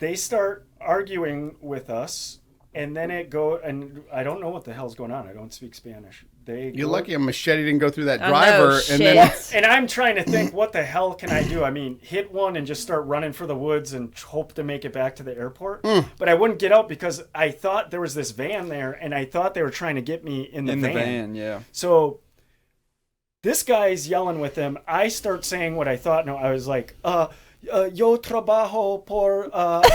they start arguing with us, and then and I don't know what the hell's going on. I don't speak Spanish. You're lucky a machete didn't go through that driver. And I'm trying to think, what the hell can I do? I mean, hit one and just start running for the woods and hope to make it back to the airport. But I wouldn't get out because I thought there was this van there, and I thought they were trying to get me in the van. Yeah. So this guy's yelling with him. I start saying what I thought. No, I was like, yo trabajo por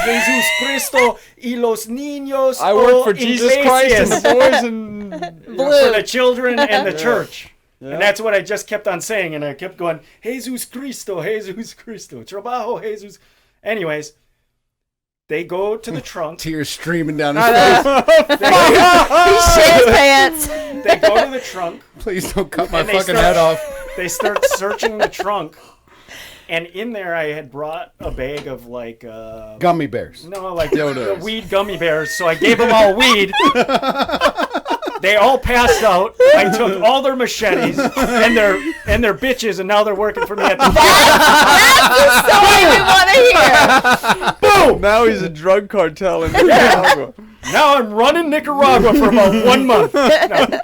Jesus Cristo y los niños. I work for Jesus Christ and the boys and for the children and the church. Yeah. And that's what I just kept on saying. And I kept going, Jesus Cristo, trabajo, Jesus. Anyways, they go to the trunk. Tears streaming down his face. He shit his pants. They go to the trunk. Please don't cut my fucking head off. They start searching the trunk. And in there, I had brought a bag of like gummy bears. No, like the weed gummy bears. So I gave them all weed. They all passed out. I took all their machetes and their bitches, and now they're working for me at the That's the story we want to hear. Boom! Now he's a drug cartel in Nicaragua. Now I'm running Nicaragua for about 1 month. No.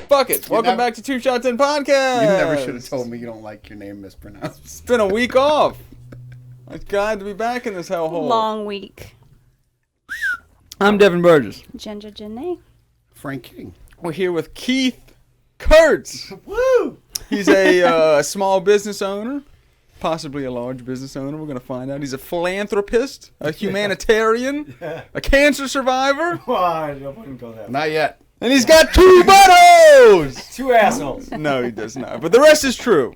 Fuck it. Welcome back to Two Shots in Podcast. You never should have told me you don't like your name mispronounced. It's been a week off. I'm glad to be back in this hellhole. Long week. I'm Devin Burgess. Ginger Janae. Frank King. We're here with Keith Kurtz. Woo! He's a small business owner, possibly a large business owner. We're going to find out. He's a philanthropist, a humanitarian, a cancer survivor. Well, I wouldn't go that far. Not yet. And he's got 2 buttos! 2 assholes. No, he does not. But the rest is true.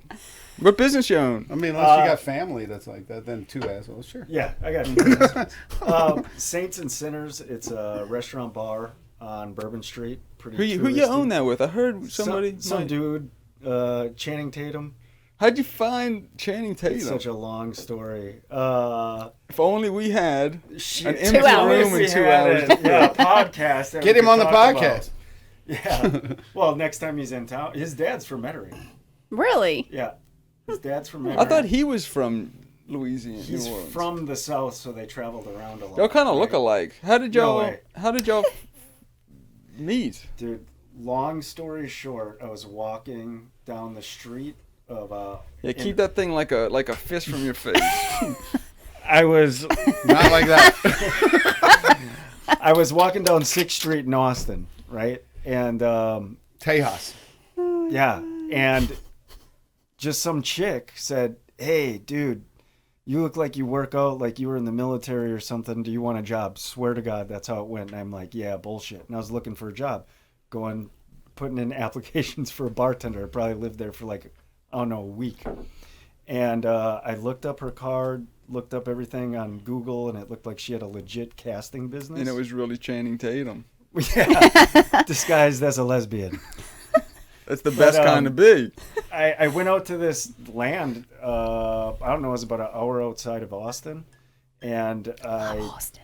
What business you own? I mean, unless you got family that's like that, then 2 assholes, sure. Yeah, I got 2 assholes. Saints&Sinners. It's a restaurant bar on Bourbon Street. Who you own that with? I heard somebody. Some dude, Channing Tatum. How'd you find Channing Tatum? It's such a long story. If only we had an empty 2 hours. room in 2 hours. Yeah, podcast. Get him on the podcast. Yeah. Well, next time he's in town. His dad's from Metairie. Really? Yeah. His dad's from Metairie. I thought he was from Louisiana. He's New Orleans. from the South, so they traveled around a lot. Y'all kind of look alike. How did y'all meet? Dude, long story short, I was walking down the street of keep that thing like a fist from your face. I was not like that. I was walking down 6th Street in Austin, right? And Tejas. Yeah, and just some chick said, "Hey, dude, you look like you work out like you were in the military or something. Do you want a job?" Swear to God, that's how it went. And I'm like, "Yeah, bullshit." And I was looking for a job, putting in applications for a bartender. I probably lived there for like, I don't know, a week. And I looked up her card, looked up everything on Google, and it looked like she had a legit casting business. And it was really Channing Tatum. Yeah, disguised as a lesbian. That's the best kind to be. I went out to this land, I don't know, it was about an hour outside of Austin. And Austin.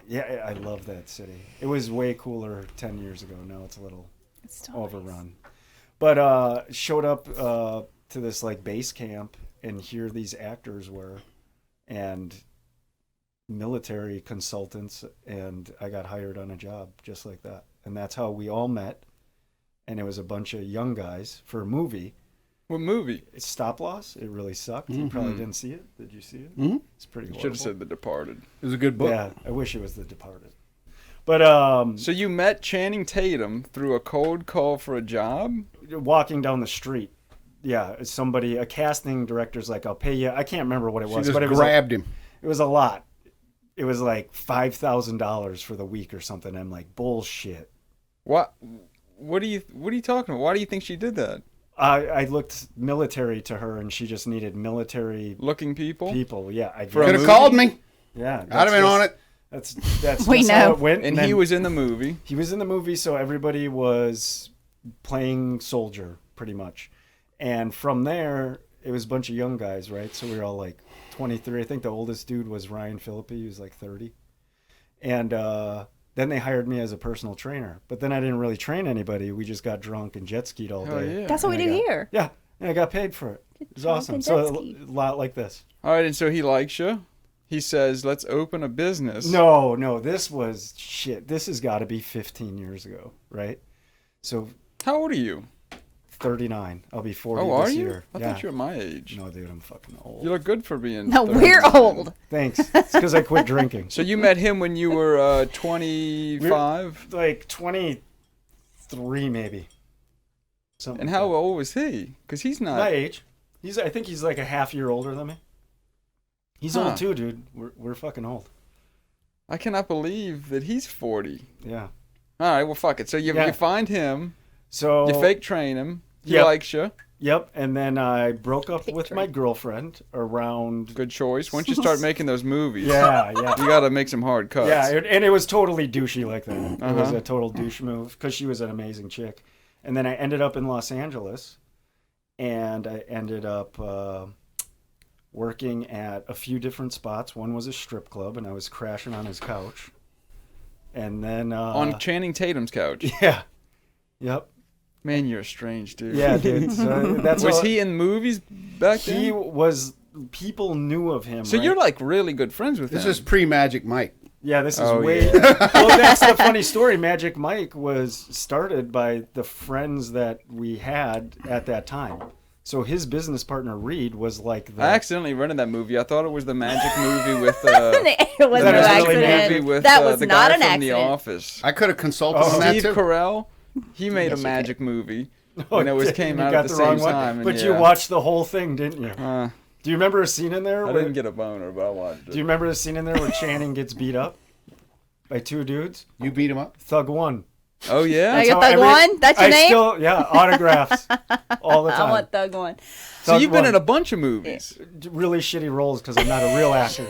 Yeah, I love that city. It was way cooler 10 years ago. Now it's a little overrun. Nice. But showed up to this like base camp, and here these actors were, and military consultants, and I got hired on a job just like that. And that's how we all met. And it was a bunch of young guys for a movie. What movie? It's Stop Loss. It really sucked. Mm-hmm. You probably didn't see it. Did you see it? Mm-hmm. It's pretty horrible. Should have said The Departed. It was a good book. Yeah, I wish it was The Departed. But so you met Channing Tatum through a cold call for a job? Walking down the street. Yeah, a casting director's like, "I'll pay you." I can't remember what it was. She just but it was grabbed him. It was a lot. It was like $5,000 for the week or something. I'm like, bullshit. What? What are you talking about? Why do you think she did that? I looked military to her, and she just needed military Looking people? people. Yeah, I For a Could have movie? called me. Yeah, I'd have been on it. That's We just know. how it went. And then he was in the movie. he was in the movie, so everybody was playing soldier pretty much. And from there, it was a bunch of young guys, right? So we were all like 23. I think the oldest dude was Ryan Phillippe. He was like 30. And then they hired me as a personal trainer. But then I didn't really train anybody. We just got drunk and jet skied all Hell day. yeah. That's what we And do I got- here. Yeah, and I got paid for it. It was drunk awesome. and So jet ski. a lot like this. All right, and so he likes you. He says, let's open a business. No, this was shit. This has got to be 15 years ago, right? So How old are you? 39. I'll be 40 Oh, are this you? year. I thought you were my age. No, dude, I'm fucking old. You look good for being No, 30. we're old. Thanks. It's because I quit drinking. So you met him when you were 25? Like 23, maybe. Something And like how that. old was he? Because he's My not... age. I think he's like a half year older than me. He's Huh. old too, dude. We're fucking old. I cannot believe that he's 40. Yeah. All right, well, fuck it. So you find him, So you fake train him, he Yep. likes you. Yep. And then I broke up Fake with train. my girlfriend around. Good choice. Once you start making those movies, Yeah. you got to make some hard cuts. Yeah, and it was totally douchey like that. It was Uh-huh. a total douche move because she was an amazing chick. And then I ended up in Los Angeles, and I ended up working at a few different spots. One was a strip club, and I was crashing on his couch. And then On Channing Tatum's couch. yeah, yep, Man, you're a strange dude. yeah, dude. So that's Was all- he in movies back then? He was. People knew of him. So right? you're like really good friends with This him. is pre-Magic Mike. Yeah, this is Oh, way. yeah. Well, that's the funny story. Magic Mike was started by the friends that we had at that time. So his business partner Reed was like the. I accidentally rented that movie. I thought it was the magic movie with It was That no is really movie accident. with That was the not guy an from accident. The Office. I could have consulted Oh. on that Steve too. Carell, he made a Yes, you magic movie Oh, when it was did- came you out got at the wrong same one. time. and But yeah. you watched the whole thing, didn't you? Do you remember a scene in there? I where- didn't get a boner, but I watched Do it. you remember a scene in there where Channing gets beat up by two dudes? You beat him up. Thug one. Oh yeah. Now you're how Thug One? That's your name? Autographs all the time. I want Thug One. So Thug you've been one. in a bunch of movies. Really shitty roles because I'm not a real actor.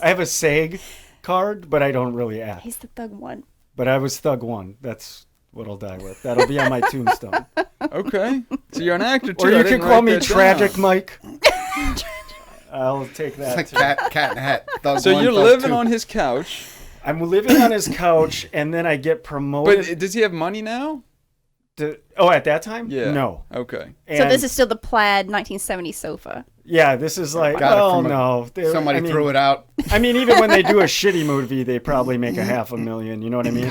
I have a SAG card, but I don't really act. He's the Thug One. But I was Thug One. That's what I'll die with. That'll be on my tombstone. Okay. So you're an actor too. Or I you didn't can call write me that Tragic down. Mike. I'll take that. It's too. like cat in a hat. Thug So one, you're thug living two. on his couch. I'm living on his couch, and then I get promoted. But does he have money now? At that time? Yeah. No. Okay. So And- this is still the plaid 1970s sofa. Yeah, this is like, Got it oh from a- no. Somebody threw it out. I mean, even when they do a shitty movie, they probably make $500,000. You know what I mean?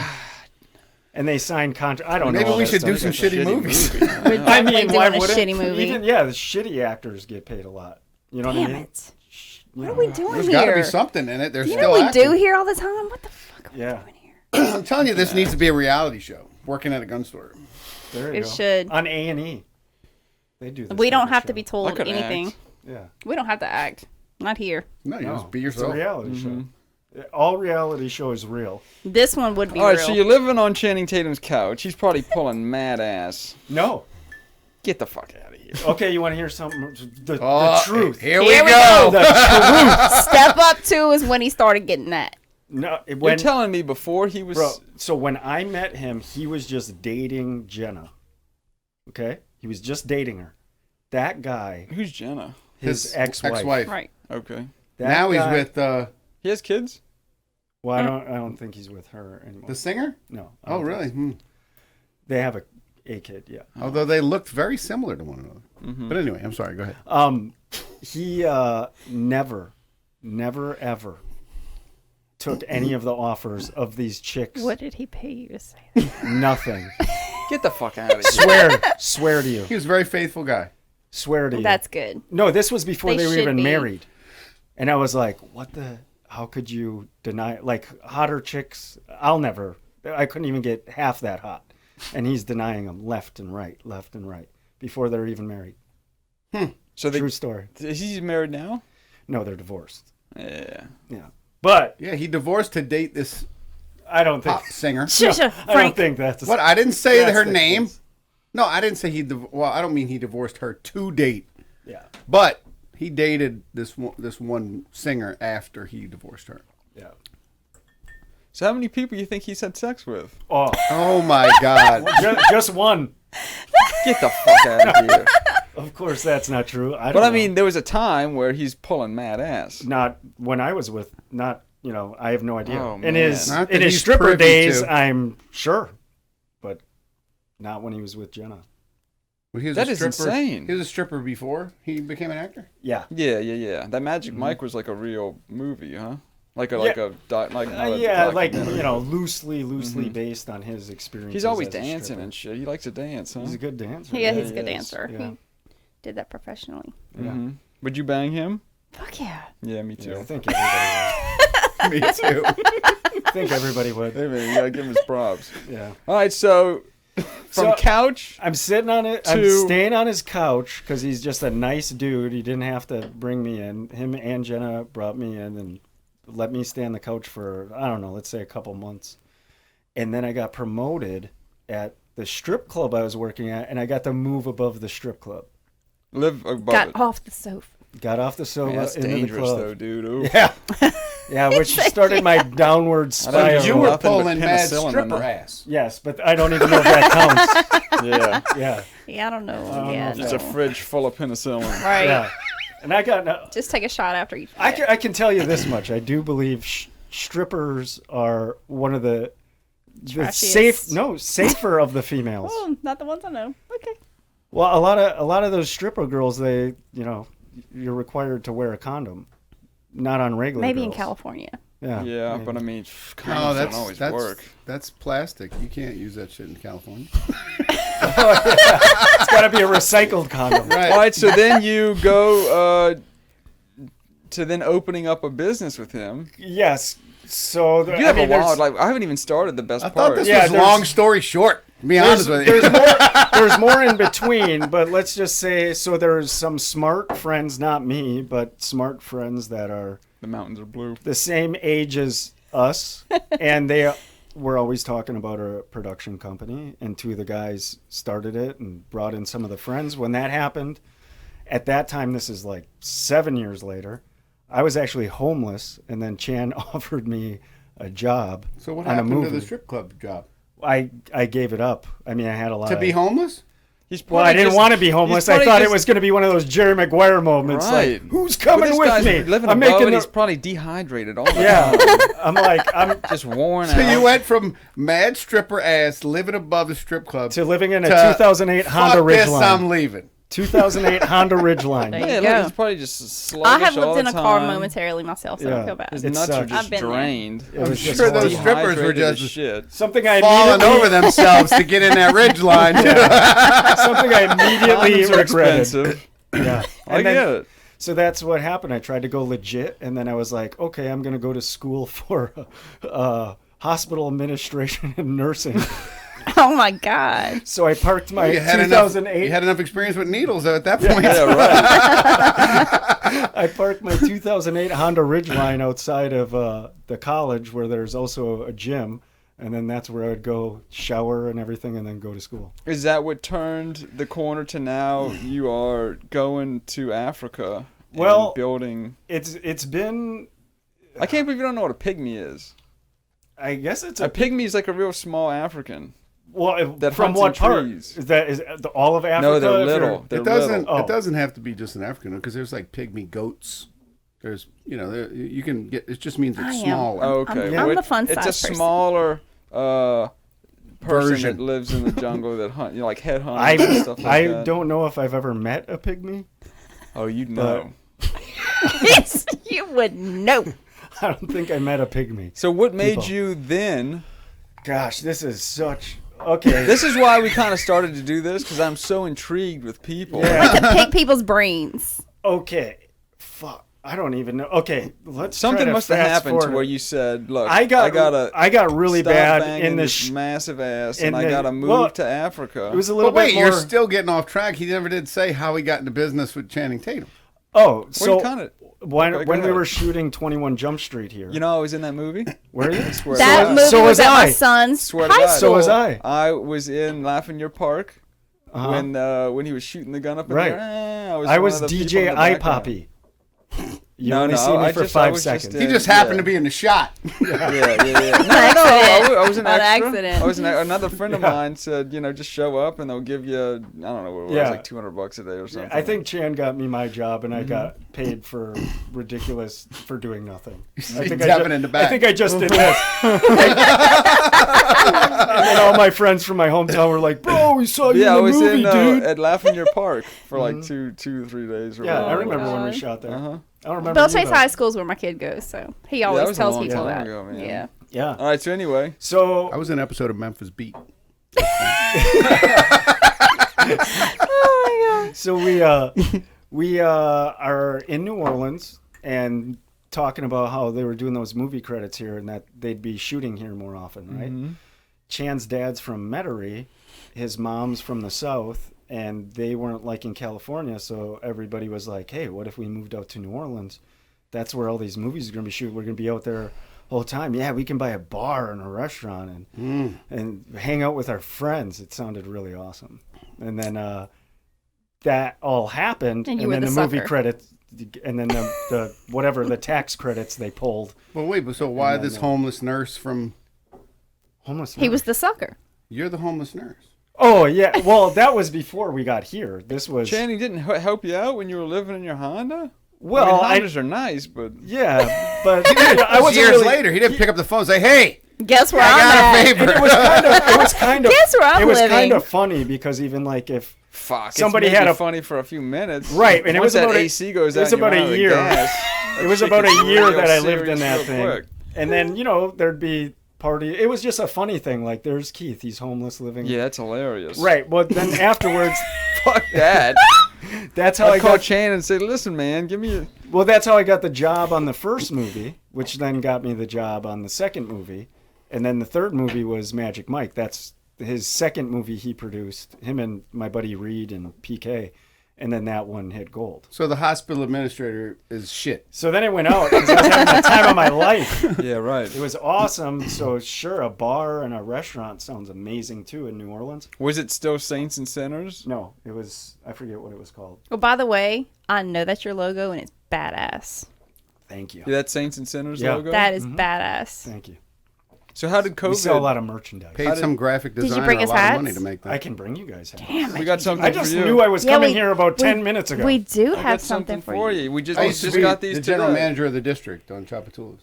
And they sign contract. I don't know. Maybe all we that should stuff. do some shitty movies. We're I definitely mean, doing why a wouldn't shitty movie. Even, yeah, the shitty actors get paid a lot. You know what I Damn mean? it. You What know, are we doing There's here? got to be something in it. They're You still know what we acting. do here all the time? What the fuck are Yeah. we doing here? I'm telling you, this needs to be a reality show. Working at a gun store. There you It go. should. On A&E. They do this We don't type of have to show. be I told could anything. act. Yeah. We don't have to act. Not here. No, you No, just be it's a yourself. reality show. All reality show is real. This one would be All right. real. So you're living on Channing Tatum's couch. He's probably pulling mad ass. No. Get the fuck out of here. Okay, you want to hear something? The Oh, truth. Here we Here we go. The truth. Step up two is when he started getting that. No, You're when, telling me before he was. bro, so when I met him, he was just dating Jenna. Okay? He was just dating her. That guy, Who's Jenna? his ex-wife. ex-wife. Right. Okay. That Now he's guy- with He has kids. Well, I don't think he's with her anymore. the singer. No. I Oh, don't think really? so. Hmm. They have a kid, yeah. Although they looked very similar to one another. Mm-hmm. But anyway, I'm sorry. Go ahead. He never ever took any of the offers of these chicks. What did he pay you to say that? Nothing. Get the fuck out of here. Swear to you. He was a very faithful guy. Swear to you. That's good. No, this was before They they were should even be. married. And I was like, how could you deny, like, hotter chicks? I couldn't even get half that hot. And he's denying them left and right, before they're even married. So True story. is he married now? No, they're divorced. Yeah. Yeah. But Yeah, he divorced to date this I don't think. Pop singer. Shush, I don't Frank. think that's. What? I didn't say That's her the name. case. No, I didn't say well, I don't mean he divorced her to date, Yeah. but he dated this one singer after he divorced her. Yeah. So how many people you think he's had sex with? Oh, Oh my God! just one. Get the fuck out of here. Of course, that's not true. I don't But I know. mean, there was a time where he's pulling mad ass. not when I was with. Not I have no idea. Oh, in man. his Not that in his he's stripper privy days, to. I'm sure, but not when he was with Jenna. Well, he was That a is stripper. insane. He was a stripper before he became an actor. Yeah. Yeah. That Magic Mike was like a real movie, huh? Like a Yeah, like loosely based on his experience. He's always dancing and shit. He likes to dance, huh? He's a good dancer. Yeah, he's a he good is. dancer. Yeah. He did that professionally. Mm-hmm. Would you bang him? Fuck yeah. Yeah, me too. Yeah, I think everybody Me too. would. I think everybody would. Hey man, you gotta give him his props. Yeah. All right, so from So- couch. I'm sitting on it. I'm To- staying on his couch because he's just a nice dude. He didn't have to bring me in. Him and Jenna brought me in and let me stay on the couch for, I don't know, let's say a couple months. And then I got promoted at the strip club I was working at, and I got to move above the strip club. Live above Got it. off the sofa. Got off the sofa Man, that's into the dangerous club. though, dude. Ooh. Yeah. Yeah, which started my downward So spiral. You were Nothing but pulling mad penicillin in stripper there. ass. Yes, but I don't even know if that counts. Yeah. Yeah. Yeah, I don't know. don't yeah, know. It's no. a fridge full of penicillin. Right. Yeah. And I got no, Just take a shot after each. I can tell you this much. I do believe strippers are one of the Trashiest. safer of the females. Oh, not the ones I know. Okay. Well, a lot of those stripper girls, they, you're required to wear a condom, not on regular. Maybe in girls. California. Yeah. Yeah, maybe. but I mean, No, condoms don't always work. that's plastic. You can't use that shit in California. It's got to be a recycled condom. Right. All right, so then you go to then opening up a business with him. Yes. So You have a wild life. I haven't even started the best I part. thought this Yeah, was there's- long story short. To be honest with you. There's more in between, but let's just say, so there's some smart friends, not me, but smart friends that are The mountains are blue. the same age as us, and they were always talking about a production company, and two of the guys started it and brought in some of the friends. When that happened, at that time, this is like 7 years later, I was actually homeless, and then Chan offered me a job So what on a happened to movie. the strip club job? I gave it up. I mean, I had a lot To of... be homeless? He's Well, I probably didn't just- want to be homeless. he's I probably thought it just- was going to be one of those Jerry Maguire moments. Right. Like, who's But coming this with guy's me? living I'm above making it. the... He's probably dehydrated all the Yeah. time. I'm Just worn So out. you went from mad stripper ass living above the strip club to living in a to 2008 Honda fuck this, I'm Ridgeline. leaving. 2008 Honda Ridgeline. There Yeah, you look, go. he's probably just sluggish I have all lived in the a car time. momentarily myself, so Yeah. don't feel bad. His It nuts are sucks. just I've been there. drained. It was I'm just sure those horrible. strippers were Dehydrated as just shit. Something I falling immediately over themselves to get in that ridge line. something I immediately Condoms are regretted. expensive. Yeah. I And then- get it. So that's what happened. I tried to go legit, and then I was like, okay, I'm going to go to school for hospital administration and nursing. Oh my god. So I parked my You had 2008. you had enough experience with needles at that point. Yeah, right. I parked my 2008 Honda Ridgeline outside of the college where there's also a gym, and then that's where I would go shower and everything, and then go to school. Is that what turned the corner to now you are going to Africa and Well- building... It's been, I can't believe you don't know what a pygmy is. I guess it's A pygmy is like a real small African. well, that from hunts what in part? trees. Is that all of Africa? No, they're If you're- little. They're It doesn't. little. Oh. It doesn't have to be just an African because there's like pygmy goats. There's, you can get. It just means I it's am. smaller. Oh, okay. I'm Well, the fun It's a size person. smaller person Version. that lives in the jungle that hunt, like head I hunters and stuff like I that. don't know if I've ever met a pygmy. Oh, you know. Yes, you would know. I don't think I met a pygmy. So what made People. you then? Gosh, this is such okay. This is why we kind of started to do this because I'm so intrigued with people. Yeah. We can pick people's brains. Okay, fuck. I don't even know. Okay, let's. Something try to must have fast happened to forward. where you said, "Look, I got really stop bad banging in the. this massive ass, in and I the- gotta move well, to Africa." It was a little But wait, bit more. you're still getting off track. He never did say how he got into business with Channing Tatum. Oh, so kind of. when Okay, go we ahead. were shooting 21 Jump Street here, You know, I was in that movie. were you? Swear to That God. movie So was was at I. my son's Swear to high God. school. So was I. I was in Laugh in Your Park when he was shooting the gun up in Right. there. I I one was of the people DJ in the background. Poppy. You No, only no, see me I for just- I 5 was just seconds. in- He just happened Yeah. to be in the shot. Yeah. No, accident. I was an On extra. accident. I was another friend of mine said, just show up and they'll give you, I don't know what it was, Yeah. like $200 a day or something. I think Chan got me my job, and I got paid for ridiculous for doing nothing. I think Tapping in the back. I think I just did this. And then all my friends from my hometown were like, "Bro, we saw you Yeah, I in the was movie, in dude." at Laugh in Your Park for like 3 days. Or Yeah, I whatever. remember when we God. shot there. Uh-huh. I don't remember. Bell you, Chase though. High School is where my kid goes, so he that always was a tells long people time that. ago, man. Yeah. Yeah. All right, so anyway. So I was in an episode of Memphis Beat. So we are in New Orleans and talking about how they were doing those movie credits here and that they'd be shooting here more often, right? Chan's dad's from Metairie, his mom's from the South, and they weren't like in California, so everybody was like, "Hey, what if we moved out to New Orleans? That's where all these movies are going to be shooting. We're going to be out there whole time. Yeah, we can buy a bar and a restaurant and hang out with our friends." It sounded really awesome. And then that all happened, And and you were then the the movie sucker. credits, and then the whatever the tax credits they pulled. Well, wait, but so why And then, this homeless nurse from... Homeless. He was the sucker. You're the homeless nurse. Oh yeah, well that was before we got here. This was Channing didn't help you out when you were living in your Honda? well, I mean, Hondas are nice, but... yeah, but I wasn't Years really, later, he didn't pick up the phone and say, "Hey, Guess where I I'm got a at? favor." It was kind of Guess where I'm it was kind living. of funny because even like if Fuck. Somebody it's had maybe a- funny for a few minutes. Right, and it Once was about that a- AC goes it was out and you're about a out of year. gas, it was that about shit a gets year real that I lived in serious that real thing, quick. and then there'd be party. It was just a funny thing. Like there's Keith, he's homeless living. Yeah, that's hilarious. Right. Well, then afterwards, Fuck that. that's how I I'd call got. Chan and say, "Listen, man, give me a..." Well, that's how I got the job on the first movie, which then got me the job on the second movie. And then the third movie was Magic Mike. That's his second movie he produced, him and my buddy Reed and PK. And then that one hit gold. So the hospital administrator is shit. So then it went out because I was having the time of my life. Yeah, right. It was awesome. So sure, a bar and a restaurant sounds amazing too in New Orleans. Was it still Saints and Sinners? No, it was, I forget what it was called. Well, by the way, I know that's your logo and it's badass. Thank you. Yeah, that Saints and Sinners Yeah. logo? That is badass. Thank you. So how did COVID... We sell a lot of merchandise. Paid some graphic you designer bring a us lot hats? of money to make that. I can bring you guys hats. Damn it. We got something I just for you. knew I was Yeah, coming we- here about we- 10 minutes ago. We do I have got something for you. We just, I we used to just be got these the general today. manager of the district on Chapatulas.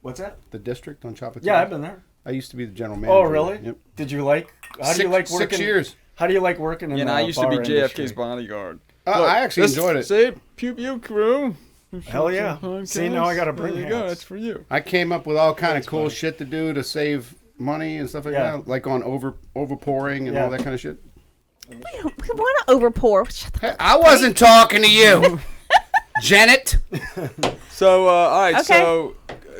What's that? The district on Chapatulas. Yeah, I've been there. I used to be the general manager. Oh, really? Yep. Did you like? How do you like working? 6 years. How do you like working in? Yeah, and the I used to be bar JFK's industry? bodyguard. I actually This- enjoyed it. Say, Pew Pew Crew. Hell yeah! See, now I gotta bring There you go. hats. That's for you. I came up with all kind of cool shit to do to save money and stuff like Yeah. that, like on overpouring and Yeah. all that kind of shit. We want to overpour. Shut the Hey, I wasn't talking to you, Janet. So, all right. Okay. So,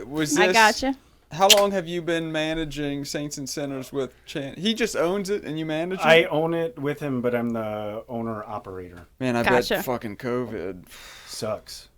was this... I gotcha. How long have you been managing Saints and Sinners with Chan? He just owns it and you manage it? I own it with him, but I'm the owner operator. Man, I Gotcha. bet fucking COVID. Sucks.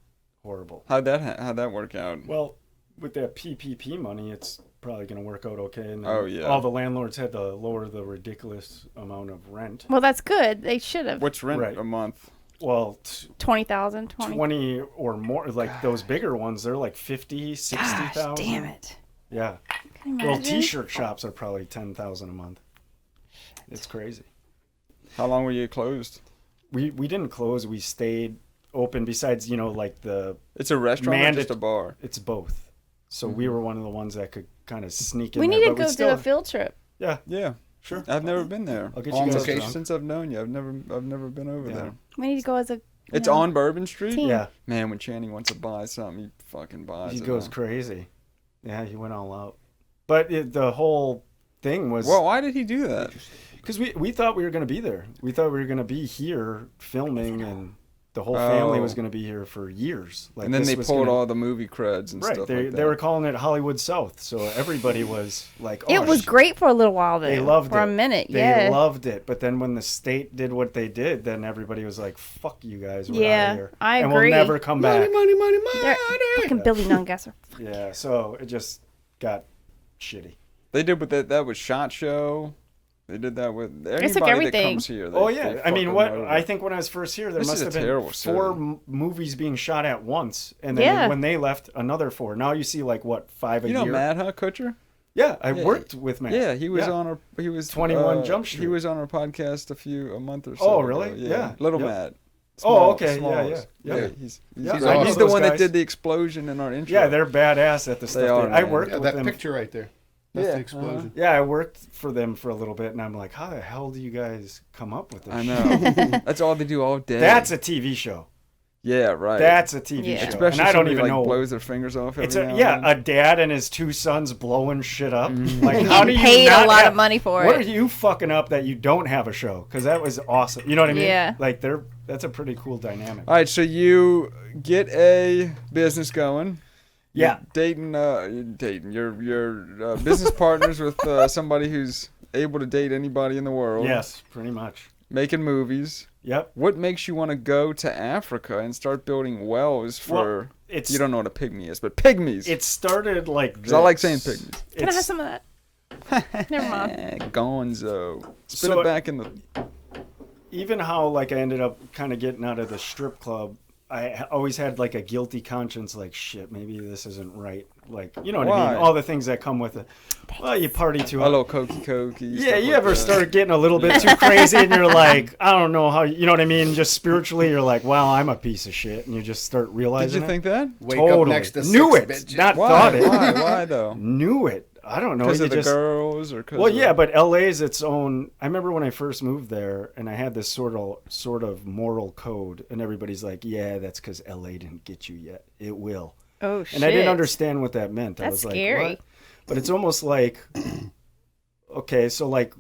Horrible. How'd that work out? Well, with that PPP money, it's probably going to work out okay. And then Oh, yeah. all the landlords had to lower the ridiculous amount of rent. Well, that's good. They should have. What's rent Right. a month? Well, 20,000, 20. 20 or more. Like those bigger ones, they're like 50, 60,000. Gosh, damn it. Yeah. Can you Well, imagine? T-shirt shops are probably 10,000 a month. It's crazy. How long were you closed? We didn't close. We stayed open. Besides, like the It's a restaurant or just a bar? it's both. So we were one of the ones that could kind of sneak in. We there, need to but go we'd do still, a field trip. Yeah, Yeah. sure. I've never been there. I'll get On you guys location. drunk. Since I've known you, I've never been over Yeah. there. We need to go as a. It's you know, on Bourbon Street? team. Yeah, Man, when Channing wants to buy something, he fucking buys he it. goes huh? crazy. Yeah, he went all out. But the whole thing was Well, why did he do that? because we thought we were going to be there. We thought we were going to be here filming, and the whole family Oh. was going to be here for years. Like, And then this they was pulled gonna- all the movie creds and Right, stuff they like that. they were calling it Hollywood South, so everybody was like, "Oh, It was great for a little while though. They loved for it a minute. They Yeah. loved it, but then when the state did what they did, then everybody was like, "Fuck you guys, we're out Yeah, of here, I and agree. we'll never come back." Money. They're fucking Billy Nungasser. Yeah, so it just got shitty. They did with that with SHOT Show. They did that with anybody took that everything. comes here. Oh they yeah, I mean, fucking what murder. I think when I was first here, there This must is have a been terrible four city. movies being shot at once, and then Yeah. when they left, another 4. Now you see like what 5 a You know year. Matt, huh, Kutcher? Yeah, I Yeah. worked with Matt. Yeah, he was Yeah. on our. He was 21 Jump He Street. was on our podcast a month or so. Oh, ago. really? Yeah. Little Yep. Matt. Oh, okay. Smalls. Yeah. He's Yeah, he's, I know he's the those one that guys. did the explosion in our intro. Yeah, they're badass at the stuff. are, I man. worked Yeah, with that them. picture right there. That's Yeah, the explosion. Yeah, I worked for them for a little bit, and I'm like, how the hell do you guys come up with this? I shit? know. That's all they do all day. That's a TV show. yeah, right. That's a TV Yeah. show. Especially and I don't somebody, even like, know. blows their fingers off. Every It's now a and yeah, then. a dad and his 2 sons blowing shit up. Mm-hmm. Like, how do you Paid not a lot have- of money for What it. are you fucking up that you don't have a show? Because that was awesome. You know what I mean? Yeah. Like that's a pretty cool dynamic. All right, so you get a business going. Yeah. You're dating. You're business partners with somebody who's able to date anybody in the world. Yes, pretty much. Making movies. Yep. What makes you want to go to Africa and start building wells for? Well, it's you don't know what a pygmy is, but pygmies. It started like Because I like this. saying pygmies. Can I have It's- some of that? Never mind. Gonzo. Spit So- it back in the. Even how like I ended up kind of getting out of the strip club, I always had like a guilty conscience, like shit, maybe this isn't right. Like, you know what I Why? mean? All the things that come with it. Well, you party too A hard. little cokey. Yeah, you ever start getting a little bit too crazy and you're like, I don't know how, you know what I mean? Just spiritually, you're like, wow, I'm a piece of shit. And you just start Did realizing you think that? Wake Totally. up next to Knew six it. bitches. Not Why? thought it. Why though? Knew it. I don't know. Because You of the just, girls or because? well, yeah, but LA's its own. I remember when I first moved there, and I had this sort of moral code, and everybody's like, "Yeah, that's because LA didn't get you yet. It will." Oh shit. And I didn't understand what that meant. I That's was scary. like, "What?" But it's almost like, okay, so like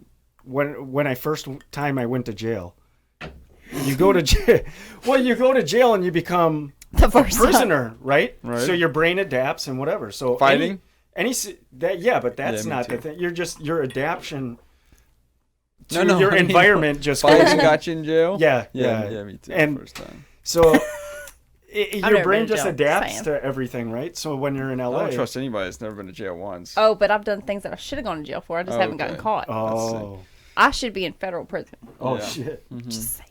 when I first time I went to jail, you go to jail. Well, you go to jail and you become The a first time. prisoner, right? Right. So your brain adapts and whatever. So Fighting? yeah, but that's Yeah, me not the too. thing. You're just your adaptation to No, your I mean, environment just goes. Fighting got you in jail. Yeah, Yeah, me too. And- first time. So I've your never brain been to just jail, adapts saying. to everything, right? So when you're in I LA, don't trust anybody that's never been to jail once. Oh, but I've done things that I should have gone to jail for. I just haven't gotten Okay. caught. oh, I should be in federal prison. oh Yeah. shit. Just saying.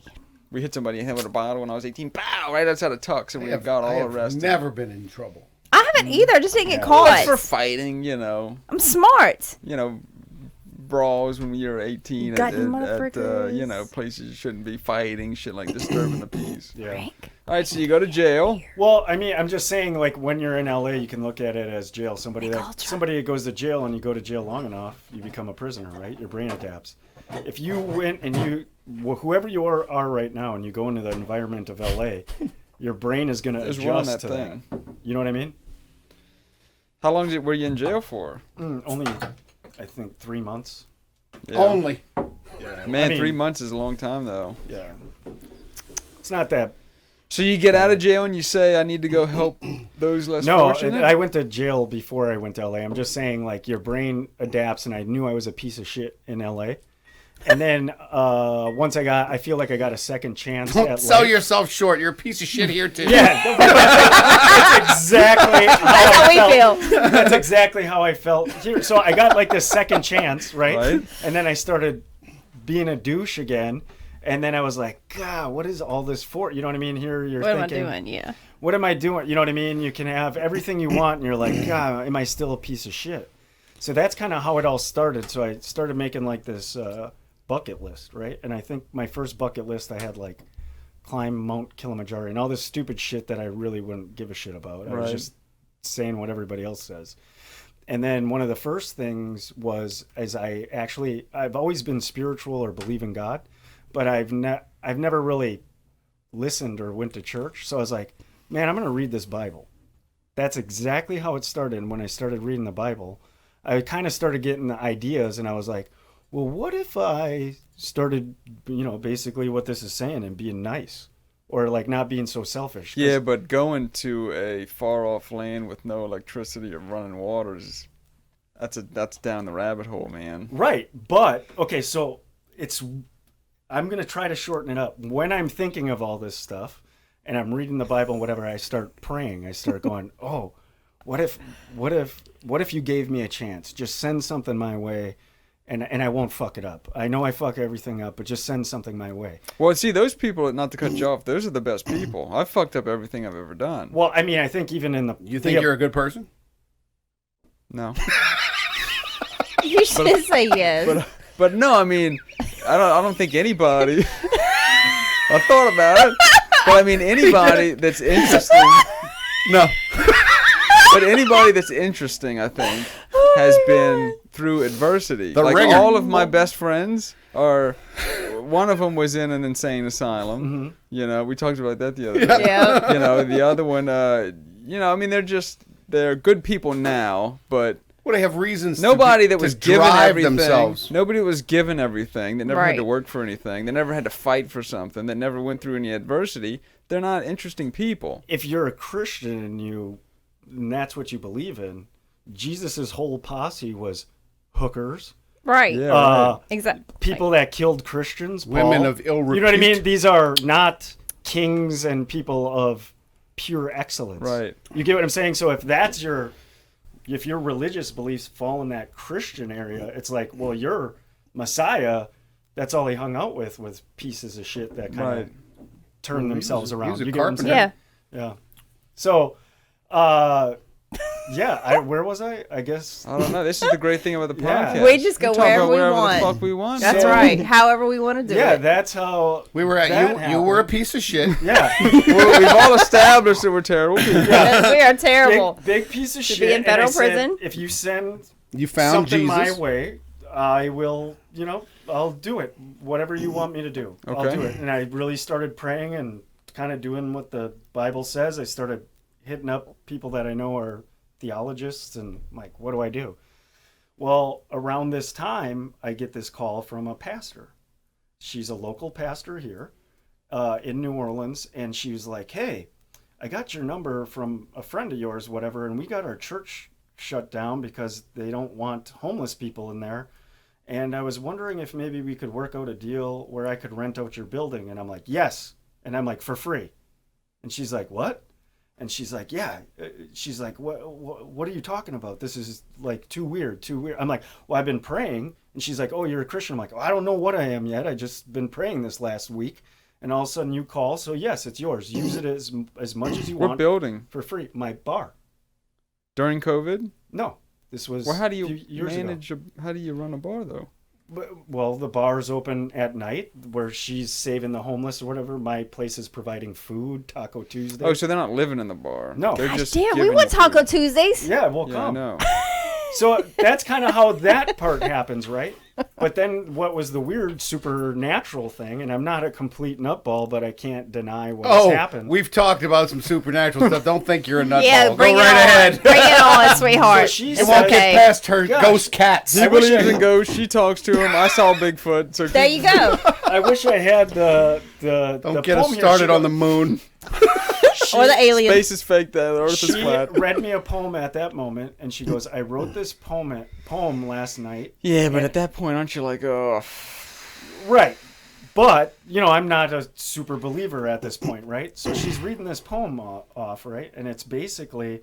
We hit somebody in the head with a bottle when I was 18. Pow! Right outside of Tux, and we got I all have arrested. never been in trouble. I haven't either. I just didn't get Yeah. caught. That's for fighting, I'm smart. brawls when you're 18 Got at you motherfuckers. places you shouldn't be fighting, shit like disturbing the peace. Yeah. Frank. All right, so you go to jail. Well, I mean, I'm just saying, like when you're in LA, you can look at it as jail. Somebody culture. that goes to jail, and you go to jail long enough, you become a prisoner, right? Your brain adapts. If you went and whoever you are right now, and you go into the environment of LA, your brain is going to There's one on adjust that to thing. that. You know what I mean? How long were you in jail for? Only, I think, 3 months. Yeah. Only. Yeah. Man, I mean, 3 months is a long time though. Yeah. It's not that. So you get out of jail and you say, "I need to go help those less No, fortunate." I went to jail before I went to LA. I'm just saying, like, your brain adapts, and I knew I was a piece of shit in LA. And then once I feel like I got a second chance. Don't at sell life. yourself short. You're a piece of shit here too. Yeah, that's exactly That's how we felt. feel. That's exactly how I felt here. So I got like this second chance, right? Right. And then I started being a douche again. And then I was like, God, what is all this for? You know what I mean? Here you're What am I thinking, doing? Yeah. what am I doing? You know what I mean? You can have everything you want, and you're like, God, am I still a piece of shit? So that's kind of how it all started. So I started making like this bucket list, right? And I think my first bucket list, I had like climb Mount Kilimanjaro and all this stupid shit that I really wouldn't give a shit about. I was Right. just saying what everybody else says. And then one of the first things was, I've always been spiritual or believe in God, but I've never really listened or went to church. So I was like, man, I'm going to read this Bible. That's exactly how it started. And when I started reading the Bible, I kind of started getting the ideas, and I was like, well, what if I started, basically what this is saying and being nice? or like not being so selfish. 'Cause- Yeah, but going to a far off land with no electricity or running waters, that's down the rabbit hole, man. Right. But okay, so I'm going to try to shorten it up. When I'm thinking of all this stuff and I'm reading the Bible and whatever, I start praying. I start going, "Oh, what if you gave me a chance? Just send something my way and I won't fuck it up. I know I fuck everything up, but just send something my way." Well, see, those people, not to cut you off, those are the best people. I've fucked up everything I've ever done. Well, I mean, I think even in the You think you're a good person? No. You should say yes. But no, I mean, I don't think anybody. I thought about it, but I mean anybody that's interesting. No, but anybody that's interesting, I think, has been through adversity. The like ringer. all of my best friends are. One of them was in an insane asylum. Mm-hmm. You know, we talked about that the other day. Yeah. You know, the other one. You know, I mean, they're good people now, but. Well, they have reasons. Nobody that to was given drive everything. themselves. Nobody was given everything. That never had Right. to work for anything. That never had to fight for something. That never went through any adversity. They're not interesting people. if you're a Christian and that's what you believe in, Jesus's whole posse was hookers, Right. Yeah. uh, Exactly. people that killed Christians, Women Paul. of ill repute. You know what I mean? These are not kings and people of pure excellence. Right. You get what I'm saying? So if your religious beliefs fall in that Christian area, it's like, well, your Messiah, that's all he hung out with was pieces of shit that kind Right. of turn themselves he around. was a You get what I'm carpenter. saying? Yeah. Yeah. So, where was I? I guess. I don't know. This is the great thing about the Yeah. podcast. We just go talk wherever about we wherever want. the fuck we want. That's So- right. However we want to do Yeah, it. that's how. We were at that you. You were a happened. piece of shit. Yeah. We've all established that we're terrible people. Yes, we are terrible. Big piece of Should shit. be in and I federal said, prison. if you send You found something Jesus. my way, I will, I'll do it. Whatever you want me to do, I'll Okay. do it. And I really started praying and kind of doing what the Bible says. I started hitting up people that I know are theologists and I'm like, what do I do? Well, around this time, I get this call from a pastor. She's a local pastor here in New Orleans. And she was like, hey, I got your number from a friend of yours, whatever, and we got our church shut down because they don't want homeless people in there. And I was wondering if maybe we could work out a deal where I could rent out your building. And I'm like, yes. And I'm like, for free. And she's like, what? And she's like, yeah. She's like, what are you talking about? This is like too weird. I'm like, well, I've been praying. And she's like, oh, you're a Christian. I'm like, oh, I don't know what I am yet. I just been praying this last week. And all of a sudden you call. So yes, it's yours. Use it as much as you What want building? for free. My bar. During COVID? No, this was Well, how do a you few years ago. manage? How do you run a bar though? Well, the bar's open at night where she's saving the homeless or whatever. My place is providing food, Taco Tuesday. Oh, so they're not living in the bar. No. They're Gosh just damn, we giving want you Taco food. Tuesdays. yeah, we'll Yeah, I come. know. So that's kind of how that part happens, right? But then what was the weird supernatural thing, and I'm not a complete nutball, but I can't deny what's Oh, happened. we've talked about some supernatural stuff. Don't think you're a nutball. Yeah, Go bring right it on. ahead. Bring it on, sweetheart. So she It's You won't okay. get past her Gosh. ghost cats. He I wish believes I- in ghosts. She talks to him. I saw Bigfoot. So There you go. I wish I had the Don't the get poem us here. started She on the goes- moon. Or the alien. Space is fake. The Earth is She flat. read me a poem at that moment, and she goes, I wrote this poem last night. Yeah, but at that point, aren't you like, oh, Right. But, I'm not a super believer at this point, right? So she's reading this poem off, right? And it's basically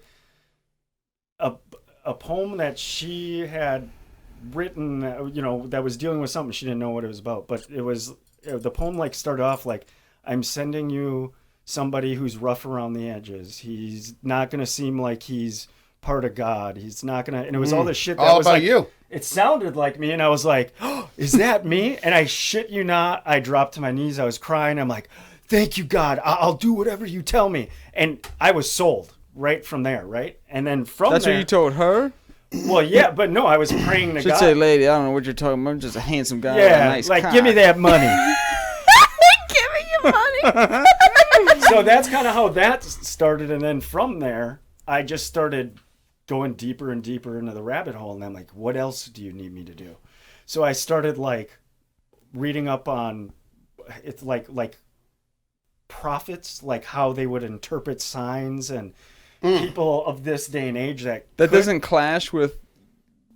a poem that she had written, that was dealing with something. She didn't know what it was about. But it was, the poem like started off like, I'm sending you somebody who's rough around the edges. He's not going to seem like he's part of God. He's not going to, and it was all this shit that All was about like, you. it sounded like me, and I was like, oh, is that me? And I shit you not, I dropped to my knees. I was crying. I'm like, thank you, God. I'll do whatever you tell me. And I was sold right from there, right? And then from that's there, what you told her? well, yeah, but no, I was praying to Should God. say, lady, I don't know what you're talking about. I'm just a handsome guy with a Yeah, nice like, cock. give me that money. Give me your money. So that's kind of how that started. And then from there, I just started going deeper and deeper into the rabbit hole. And I'm like, what else do you need me to do? So I started like reading up on it's like prophets, like how they would interpret signs, and people of this day and age that doesn't clash with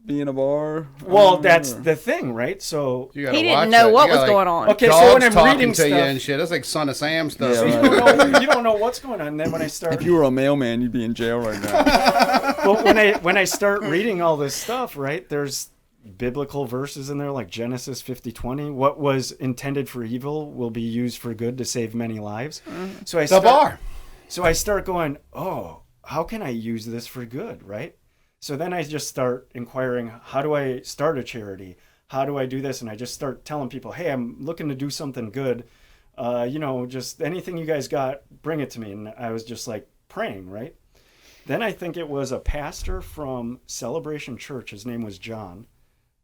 being a bar. Well, that's the thing, right? So You gotta He watch didn't know that. what You was got, going on. okay, so Dogs when I'm talking reading to you and stuff, shit. That's like Son of Sam stuff. Yeah, so right. you don't know what's going on. And then when I start, If you were a mailman, you'd be in jail right now. but when I start reading all this stuff, right? There's biblical verses in there like Genesis 50:20. What was intended for evil will be used for good to save many lives. So I start going, oh, how can I use this for good, right? So then I just start inquiring, how do I start a charity? How do I do this? And I just start telling people, hey, I'm looking to do something good. Just anything you guys got, bring it to me. And I was just like praying, right? Then I think it was a pastor from Celebration Church. His name was John.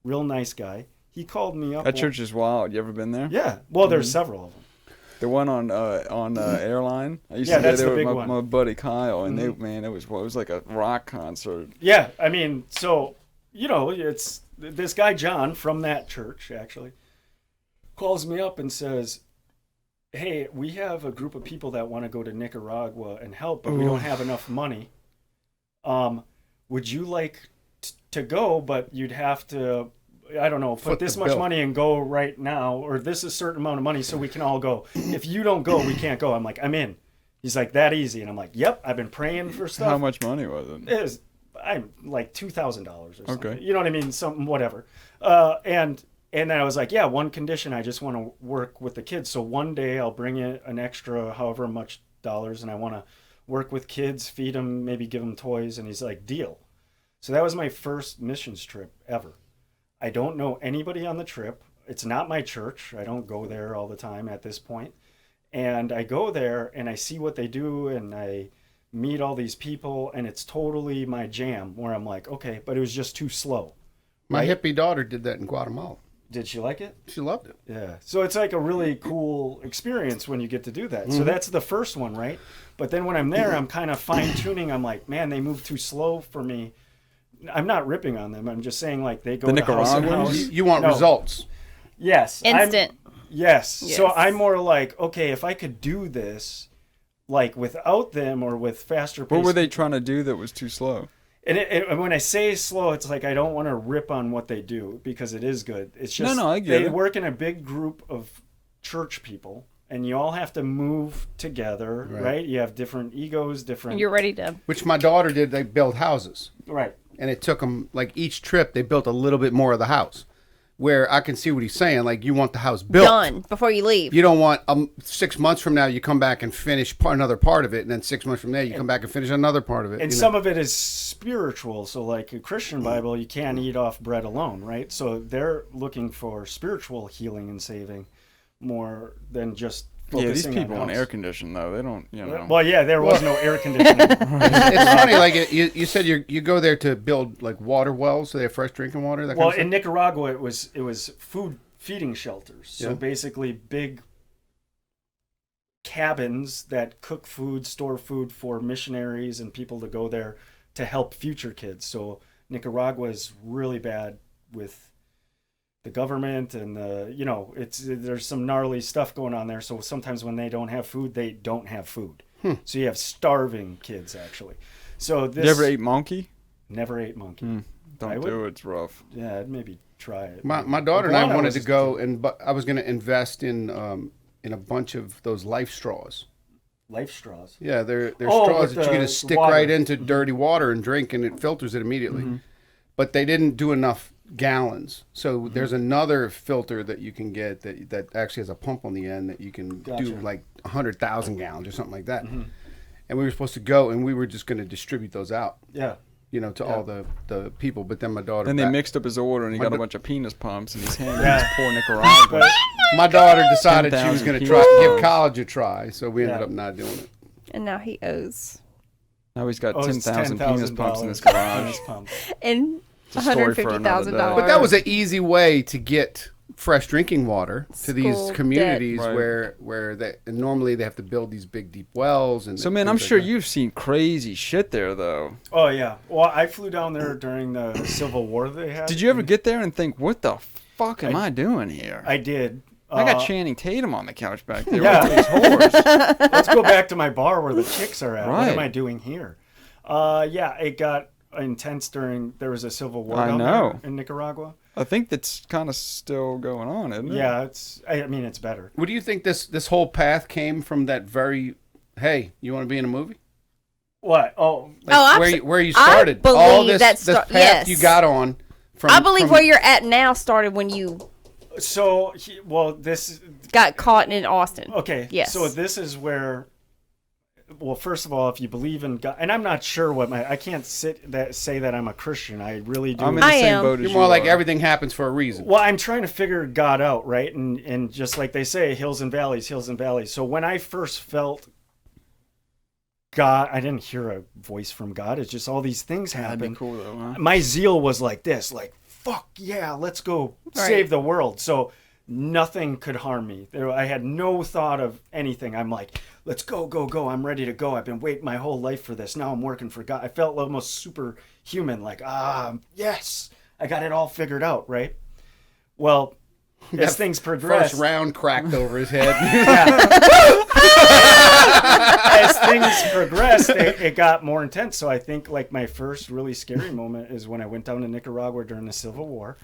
Real nice guy. He called me up. That church is wild. You ever been there? Yeah. Well, there's several of them. The one on Airline. I used Yeah, to go that's there the with big my, one. my buddy Kyle, and it was like a rock concert. Yeah. I mean, so, it's this guy, John, from that church, actually, calls me up and says, hey, we have a group of people that want to go to Nicaragua and help, but we don't have enough money. Would you like to go, but you'd have to, I don't know, put this much money and go right now, or this is a certain amount of money so we can all go. If you don't go, we can't go. I'm like, I'm in. He's like, that easy. And I'm like, yep, I've been praying for stuff. How much money was it? I'm like $2,000 or something. Okay. You know what I mean? Something, whatever. And then I was like, yeah, one condition, I just want to work with the kids. So one day I'll bring in an extra however much dollars, and I want to work with kids, feed them, maybe give them toys. And he's like, deal. So that was my first missions trip ever. I don't know anybody on the trip. It's not my church. I don't go there all the time at this point. And I go there and I see what they do, and I meet all these people, and it's totally my jam, where I'm like, okay, but it was just too slow. My hippie daughter did that in Guatemala. Did she like it? She loved it. Yeah. So it's like a really cool experience when you get to do that. So that's the first one, right? But then when I'm there, I'm kind of fine tuning. I'm like, man, they move too slow for me. I'm not ripping on them. I'm just saying, like, they go The to house and Nicaraguans? house. You want results. Yes. Instant. Yes. Yes. So I'm more like, okay, if I could do this, like, without them or with faster pace. What were they trying to do that was too slow? And when I say slow, it's like I don't want to rip on what they do because it is good. It's just No, I get they it. work in a big group of church people, and you all have to move together, right? You have different egos, different. And you're ready to. Which my daughter did. They built houses. Right. And it took them, like, each trip, they built a little bit more of the house. Where I can see what he's saying. Like, you want the house built. Done before you leave. You don't want 6 months from now you come back and finish another part of it, and then 6 months from there you come back and finish another part of it. And some of it is spiritual. So, like a Christian Bible, you can't eat off bread alone, right? So they're looking for spiritual healing and saving more than just Yeah, these focusing people on on house. air condition though. They don't, Well, yeah, there was no air conditioning. It's funny, like you said, you go there to build like water wells, so they have fresh drinking water. That kind Well, of stuff? in Nicaragua, it was food feeding shelters. So Yeah. basically, big cabins that cook food, store food for missionaries and people to go there to help future kids. So Nicaragua is really bad with the government, and there's some gnarly stuff going on there. So sometimes when they don't have food, they don't have food. So you have starving kids actually. So this You ever ate monkey? never ate monkey. Don't do it. It's rough. Yeah, I'd maybe try it. My daughter and I Iguana wanted was to go, but I was going to invest in a bunch of those life straws. Life straws. Yeah, they're Oh, straws with that you can the just stick water. right into dirty water and drink, and it filters it immediately. But they didn't do enough gallons, so there's another filter that you can get that actually has a pump on the end that you can do Gotcha. like 100,000 gallons or something like that. And we were supposed to go, and we were just going to distribute those out, Yeah. to all the people. But then my daughter, Then they mixed up his order, and he got a bunch of penis pumps, and he's handing Yeah. these poor Nicaraguans. But my daughter decided she was 10,000 going to penis give pumps. college a try, so we ended Yeah. up not doing it. And now he owes. Now he's got it's 10,000 penis pumps in his $10,000 garage. penis pump. And a story for another day. $150,000. But that was an easy way to get fresh drinking water to these School communities debt. Right. where they and normally they have to build these big deep wells. And So, man, I'm things like sure that. you've seen crazy shit there, though. Oh yeah. Well, I flew down there during the Civil War they had. Did you ever get there and think, what the fuck am I doing here? I did. I got Channing Tatum on the couch back there. Yeah. With these whores. Let's go back to my bar where the chicks are at. What Right. am I doing here? Yeah, it got intense there was a civil war I down know. there in Nicaragua. I think that's kind of still going on, isn't it? Yeah, I mean, it's better. What do you think this whole path came from? That very, hey, you want to be in a movie? What? Oh, Like where you started? I believe All this that path yes. you got on. I believe where you're at now started when you so, this... got caught in Austin. Okay, Yes. so this is where... Well, first of all, if you believe in God... And I'm not sure I can't say that I'm a Christian. I really do. I'm in the I same am. boat as You're you more like are. everything happens for a reason. Well, I'm trying to figure God out, right? And just like they say, hills and valleys, hills and valleys. So when I first felt God, I didn't hear a voice from God. It's just all these things That'd be happen. cool, though, huh? My zeal was like this, like, fuck yeah, let's go save the world. So nothing could harm me. I had no thought of anything. I'm like, let's go, go, go. I'm ready to go. I've been waiting my whole life for this. Now I'm working for God. I felt almost superhuman, like, yes, I got it all figured out, right? Well, as things progress, First round cracked over his head. as things progressed, it got more intense. So I think like my first really scary moment is when I went down to Nicaragua during the Civil War.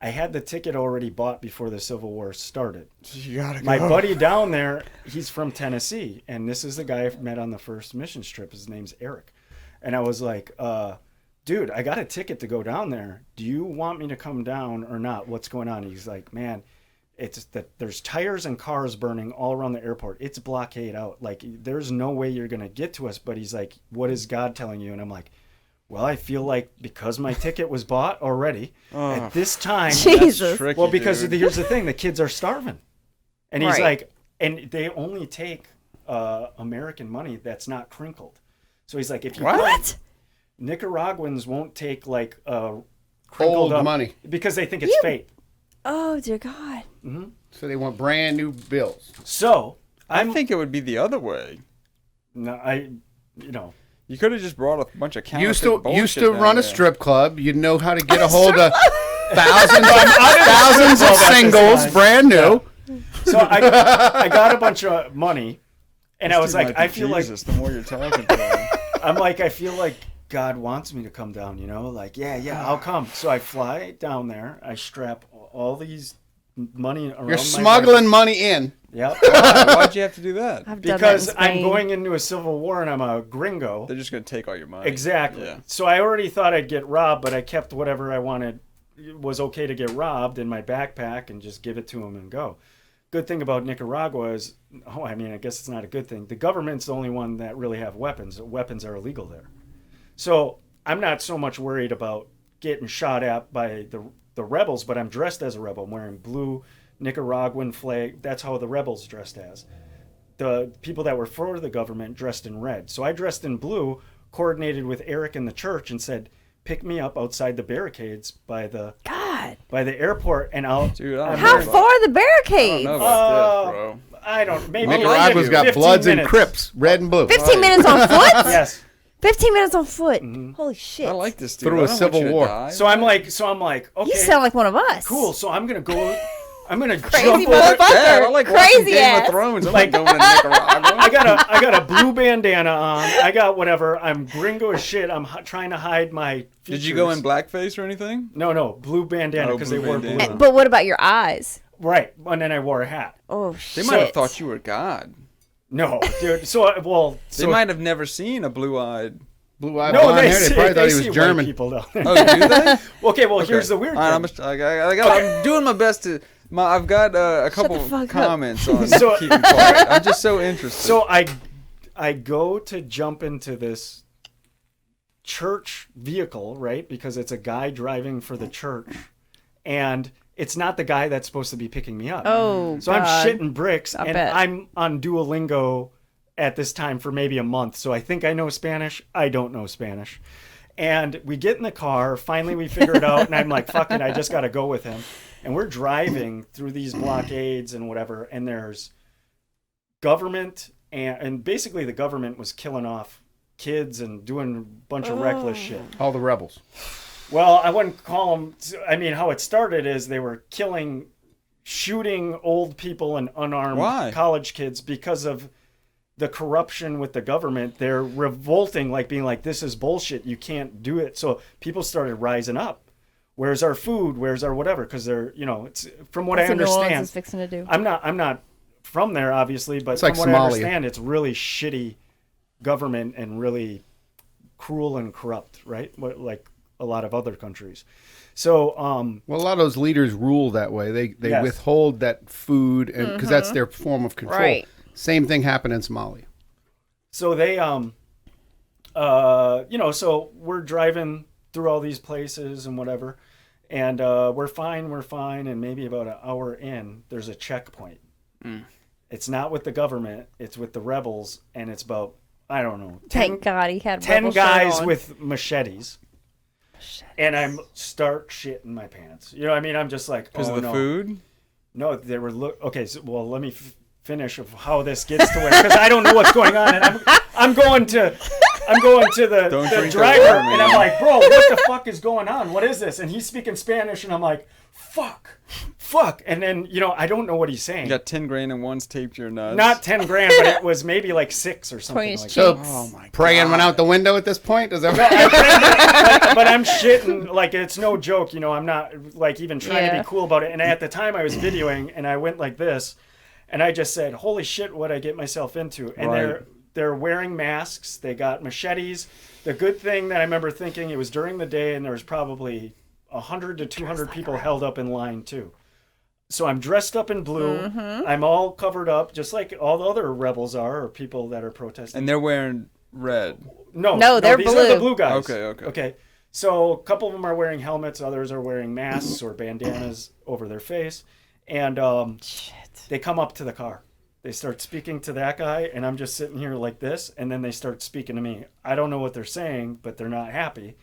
I had the ticket already bought before the Civil War started. You gotta go. My buddy down there, he's from Tennessee, and this is the guy I met on the first mission trip. His name's Eric. And I was like, dude, I got a ticket to go down there. Do you want me to come down or not? What's going on? He's like, man, it's that there's tires and cars burning all around the airport. It's blockade out. Like, there's no way you're going to get to us. But he's like, what is God telling you? And I'm like, well, I feel like because my ticket was bought already at this time. Jesus. Tricky, Well, because dude. here's the thing, the kids are starving. And he's Right. like, and they only take American money that's not crinkled. So he's like, if you What? Nicaraguans won't take like Old crinkled up money. because they think it's fake. Oh dear God. So they want brand new bills. So I think it would be the other way. You could have just brought a bunch of Used counterfeit to bullshit run down a there. strip club. You'd know how to get a hold of thousands of singles, time. brand new. So I got a bunch of money, and I was Dude like, might be I feel Jesus, the more you're talking to him. I feel like God wants me to come down, like, yeah, I'll come. So I fly down there. I strap all these money around You're my smuggling money in. neck. Yep. Why'd you have to do that? I've done Because that in I'm Spain. going into a civil war and I'm a gringo. They're just going to take all your money. Exactly. Yeah. So I already thought I'd get robbed, but I kept whatever I wanted. It was okay to get robbed in my backpack and just give it to them and go. Good thing about Nicaragua is, I guess it's not a good thing. The government's the only one that really have weapons. Weapons are illegal there. So I'm not so much worried about getting shot at by the rebels, but I'm dressed as a rebel. I'm wearing blue Nicaraguan flag. That's how the rebels dressed as. The people that were for the government dressed in red. So I dressed in blue, coordinated with Eric in the church, and said, pick me up outside the barricades by the airport, and I'll... Dude, I don't How know far are the I barricades? don't know about this, bro. I don't... Maybe Nicaragua's got 15 Bloods and minutes. Crips, red and blue. 15 minutes on foot? Yes. 15 minutes on foot. Holy shit. I like this dude. Through a I don't Civil want you to War. die. So I'm like, okay. You sound like one of us. Cool. So I'm gonna go. I'm gonna Crazy jump over. motherfucker. Yeah, I like watching Crazy Game ass. of Thrones. I'm Like- like going to Nicaragua. I got a blue bandana on. I got whatever. I'm gringo as shit. I'm trying to hide my features. Did you go in blackface or anything? No, blue bandana Oh, because blue they wore bandana. blue. But what about your eyes? Right, and then I wore a hat. Oh They shit. might have thought you were God. No, dude. So They might have never seen a blue-eyed. Blue-eyed no, blonde they hair. They see, probably they thought he see was white German. people down there. Oh, do they? Okay, well here's the weird All thing. right, I'm doing my best to. I've got a couple the fuck up. comments on So- keeping quiet. I'm just so interested. So I go to jump into this church vehicle, right? Because it's a guy driving for the church, and it's not the guy that's supposed to be picking me up. Oh, so I'm God. shitting bricks, I and bet. I'm on Duolingo at this time for maybe a month. So I think I know Spanish. I don't know Spanish. And we get in the car. Finally, we figure it out, and I'm like, "Fuck it, I just got to go with him." And we're driving through these blockades and whatever, and there's government, and basically the government was killing off kids and doing a bunch of reckless shit. All the rebels. Well, I wouldn't call them. I mean, how it started is they were killing shooting old people and unarmed Why? college kids because of the corruption with the government. They're revolting, like being like, this is bullshit. You can't do it. So people started rising up. Where's our food? Where's our whatever? Because they're, it's from what That's I what New Orleans understand. is fixing to do. I'm not from there, obviously, but It's from like what I Somalia. understand, it's really shitty government and really cruel and corrupt, right? Like a lot of other countries. So, Well, a lot of those leaders rule that way. They Yes. withhold that food, and because that's their form of control. Right. Same thing happened in Somalia. so they, so we're driving through all these places and whatever, and we're fine, and maybe about an hour in, there's a checkpoint. It's not with the government, it's with the rebels, and it's about, I don't know, 10 Thank God he had 10 rebel shirt guys on. with machetes. And I'm start shitting my pants. You know what I mean? I'm just like, Because oh, of the no. food? No, they were okay. So, well, let me finish of how this gets to where, because I don't know what's going on, and I'm going to the Don't drink the driver, water, and man. I'm like, bro, what the fuck is going on? What is this? And he's speaking Spanish, and I'm like, fuck, and then I don't know what he's saying. You got 10 grand and one's taped to your nuts. Not 10 grand, but it was maybe like 6 or something his like that. So cheeks. Oh my praying God. went out the window at this point. Does that? But I'm shitting, like, it's no joke, I'm not like even trying to Yeah. be cool about it. And at the time I was videoing, and I went like this, and I just said, holy shit, what I get myself into. And Right. they're wearing masks, they got machetes. The good thing that I remember thinking, it was during the day, and there was probably 100 to 200 people held up in line too. So I'm dressed up in blue. I'm all covered up, just like all the other rebels are, or people that are protesting. And they're wearing red. No, they're these are blue. the blue guys. Okay. So a couple of them are wearing helmets, others are wearing masks or bandanas over their face, and they come up to the car. They start speaking to that guy, and I'm just sitting here like this, and then they start speaking to me. I don't know what they're saying, but they're not happy.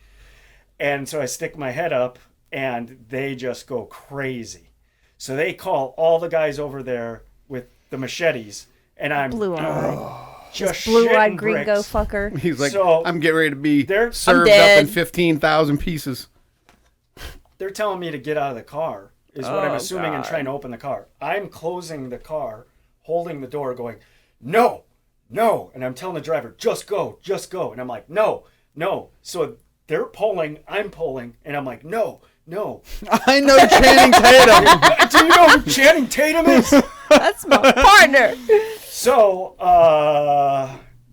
And so I stick my head up, and they just go crazy. So they call all the guys over there with the machetes, and I'm Blue-eyed. just Blue-eyed shitting gringo bricks. fucker. He's like, So, I'm getting ready to be they're- served I'm up in dead. 15,000 pieces. They're telling me to get out of the car, is what I'm Oh, assuming, and God. trying to open the car. I'm closing the car, holding the door, going, no. And I'm telling the driver, just go. And I'm like, no. So they're pulling, I'm pulling, and I'm like, no. I know Channing Tatum. Do you know who Channing Tatum is? That's my partner. So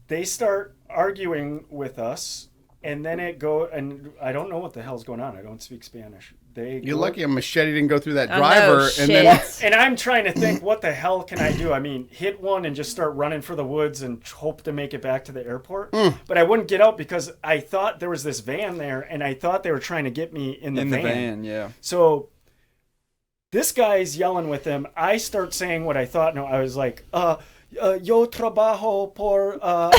they start arguing with us, and then and I don't know what the hell's going on. I don't speak Spanish. You're lucky a machete didn't go through that I know, driver, and then shit. And I'm trying to think, what the hell can I do? I mean, hit one and just start running for the woods and hope to make it back to the airport. But I wouldn't get out because I thought there was this van there, and I thought they were trying to get me in the In the van. van, yeah. So this guy's yelling with him. I start saying what I thought. No, I was like, yo trabajo por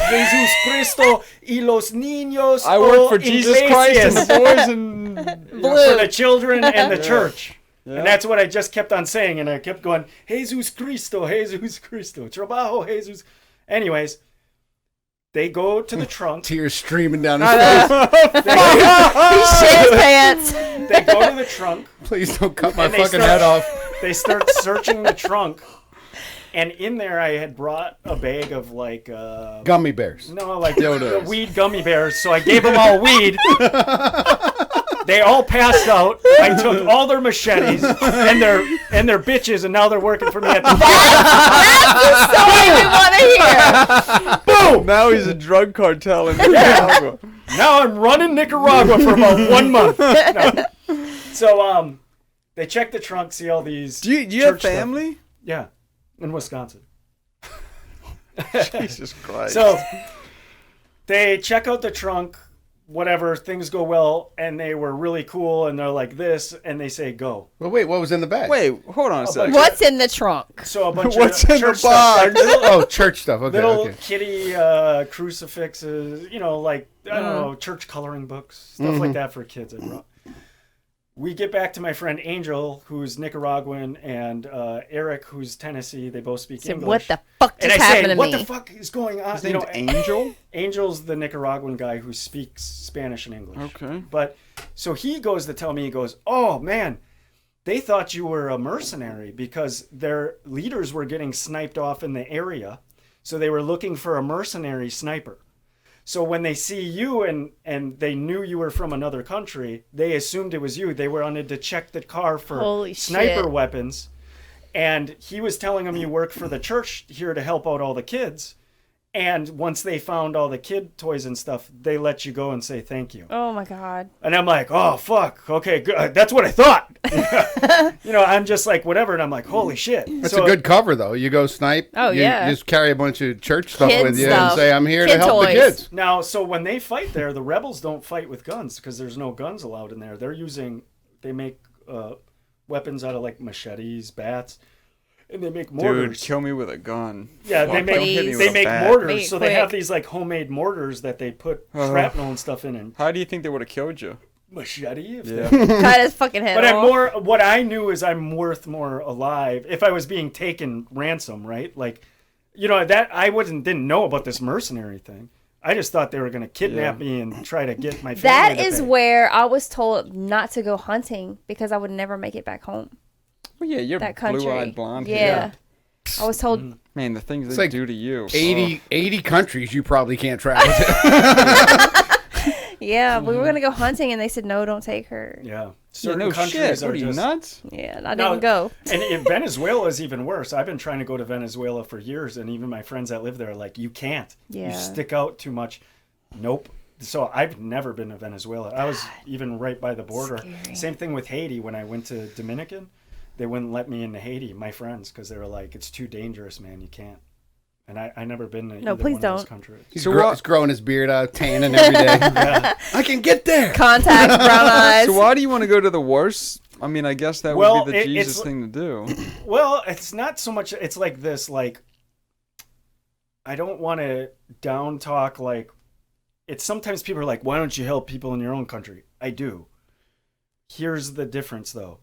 Jesus Cristo y los niños. I work for Jesus Christ and the boys and for the children and the church. Yeah. And that's what I just kept on saying. And I kept going, Jesus Cristo, trabajo, Jesus. Anyways, they go to the trunk. tears streaming down his face. He shit his pants. They go to the trunk. Please don't cut my And they fucking start- head off. They start searching the trunk. And in there, I had brought a bag of like, Gummy bears. no, like Yodas. the weed gummy bears. So I gave them all weed. They all passed out. I took all their machetes and their bitches, and now they're working for me at the That's the story we want to hear. boom. now he's a drug cartel in Nicaragua. Now I'm running Nicaragua for about 1 month. No. So they check the trunk, see all these. Do you have church stuff. family? Yeah, in Wisconsin. Jesus Christ. So they check out the trunk, whatever, things go well, and they were really cool, and they're like this, and they say go. Well, wait, what was in the bag? wait, hold on a second. What's in the trunk? So a bunch What's of in the church stuff, box? like little, Oh, church stuff. Okay, little okay. kitty crucifixes, like, I don't know, church coloring books, stuff like that for kids I brought. We get back to my friend Angel, who's Nicaraguan, and Eric, who's Tennessee. They both speak So English. what the fuck and just I say, happened to what me? the fuck is going on? His name's Angel? Angel's the Nicaraguan guy who speaks Spanish and English. Okay. But so he goes to tell me, he goes, oh man, they thought you were a mercenary because their leaders were getting sniped off in the area. So they were looking for a mercenary sniper. So when they see you and they knew you were from another country, they assumed it was you. They wanted to check the car for Holy sniper shit. weapons. And he was telling them you work for the church here to help out all the kids. And once they found all the kid toys and stuff, they let you go and say thank you. Oh my God. And I'm like, oh, fuck. Okay, good. That's what I thought. I'm just like, whatever. And I'm like, holy shit. That's a good cover, though. You go snipe. Oh, you yeah. just carry a bunch of church stuff Kid with you stuff. and say, I'm here to Kid help the toys. kids. Now, so when they fight there, the rebels don't fight with guns because there's no guns allowed in there. They make weapons out of like machetes, bats, and they make mortars. Dude, kill me with a gun. Yeah, Fuck, they don't hit me Please. with they a make bat. mortars. Make it So they have quick. these like homemade mortars that they put shrapnel and stuff in and How do you think they would have killed you? machete. Yeah. Cut his fucking head But off. what I knew is I'm worth more alive if I was being taken ransom, right? Like, that I didn't know about this mercenary thing. I just thought they were going to kidnap me and try to get my family That to is pay. where I was told not to go hunting because I would never make it back home. Well, yeah, you're That country. blue-eyed blonde. Yeah. I was told Man, the things It's they like do to you. 80 countries you probably can't travel to. Yeah, we were gonna go hunting, and they said no, don't take her. Yeah. Yeah, Certain no countries shit. are What are you, just nuts? Yeah, and I No, didn't go. And in Venezuela is even worse. I've been trying to go to Venezuela for years, and even my friends that live there are like, you can't. Yeah. You stick out too much. Nope. So I've never been to Venezuela. I was even right by the border. Scary. Same thing with Haiti. When I went to Dominican, they wouldn't let me into Haiti, my friends, because they were like, it's too dangerous, man. You can't. And I never been to No, either please one of those don't. countries. He's, So what- he's growing his beard out, tanning every day. I can get there. Contacts, brown eyes. So why do you want to go to the worst? I mean, I guess that Well, would be the it's- Jesus thing to do. Well, it's not so much. It's like this. Like, I don't want to down talk. Like, it's sometimes people are like, "Why don't you help people in your own country?" I do. Here's the difference, though.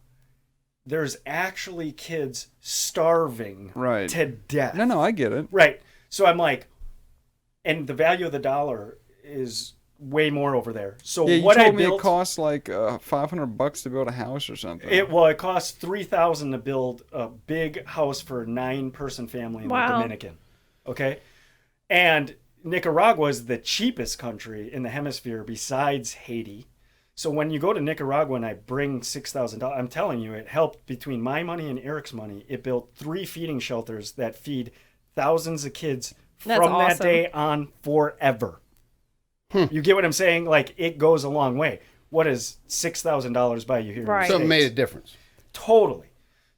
There's actually kids starving Right. to death. No, I get it. Right. So I'm like, and the value of the dollar is way more over there. So Yeah, you what I told me built, it costs like $500 to build a house or something. it costs $3,000 to build a big house for a 9-person family in the Wow. Dominican. Okay, and Nicaragua is the cheapest country in the hemisphere besides Haiti. So when you go to Nicaragua and I bring $6,000, I'm telling you, it helped between my money and Eric's money. It built 3 feeding shelters that feed thousands of kids That's from that awesome. day on forever. You get what I'm saying? Like, it goes a long way. What does $6,000 buy you here? in the Right. So it States? made a difference. Totally.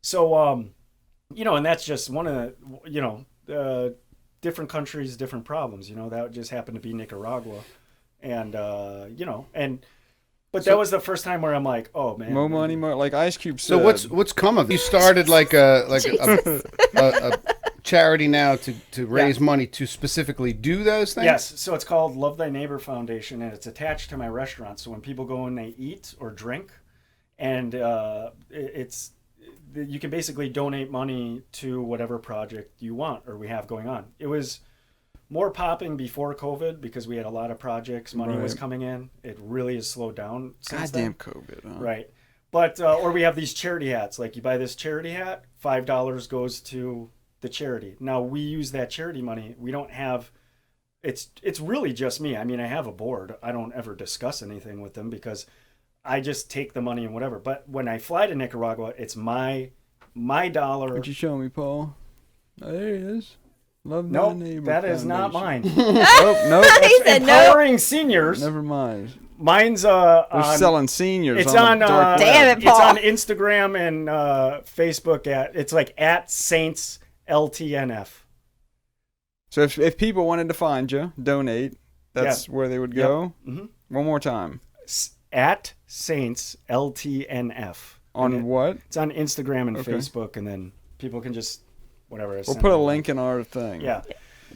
So, and that's just one of the, different countries, different problems. That just happened to be Nicaragua, and but that was the first time where I'm like, oh man, More money, more like Ice Cube said. So what's come of it? You started like a charity now to raise money to specifically do those things? Yes, so it's called Love Thy Neighbor Foundation, and it's attached to my restaurant. So when people go and they eat or drink, and you can basically donate money to whatever project you want or we have going on. It was more popping before COVID because we had a lot of projects. Money was Right. coming in. It really has slowed down since Goddamn then. COVID. Huh? Right. But or we have these charity hats. Like, you buy this charity hat, $5 goes to the charity. Now we use that charity money. We don't have. It's really just me. I mean, I have a board. I don't ever discuss anything with them because I just take the money and whatever. But when I fly to Nicaragua, it's my dollar. What you show me, Paul? Oh, there he is. Love Nope, Thy Neighbor that is not Foundation. mine. Nope. He said no. Empowering seniors. Never mind. Mine's They're on, selling seniors. It's on on. the dark web. Damn it, It's Paul. on Instagram and Facebook it's like at Saints LTNF. So if people wanted to find you, donate. That's where they would go. Mhm. One more time. At Saints LTNF. On And what? It's on Instagram and Okay. Facebook, and then people can just whatever. We'll send put a them. link in our thing. Yeah.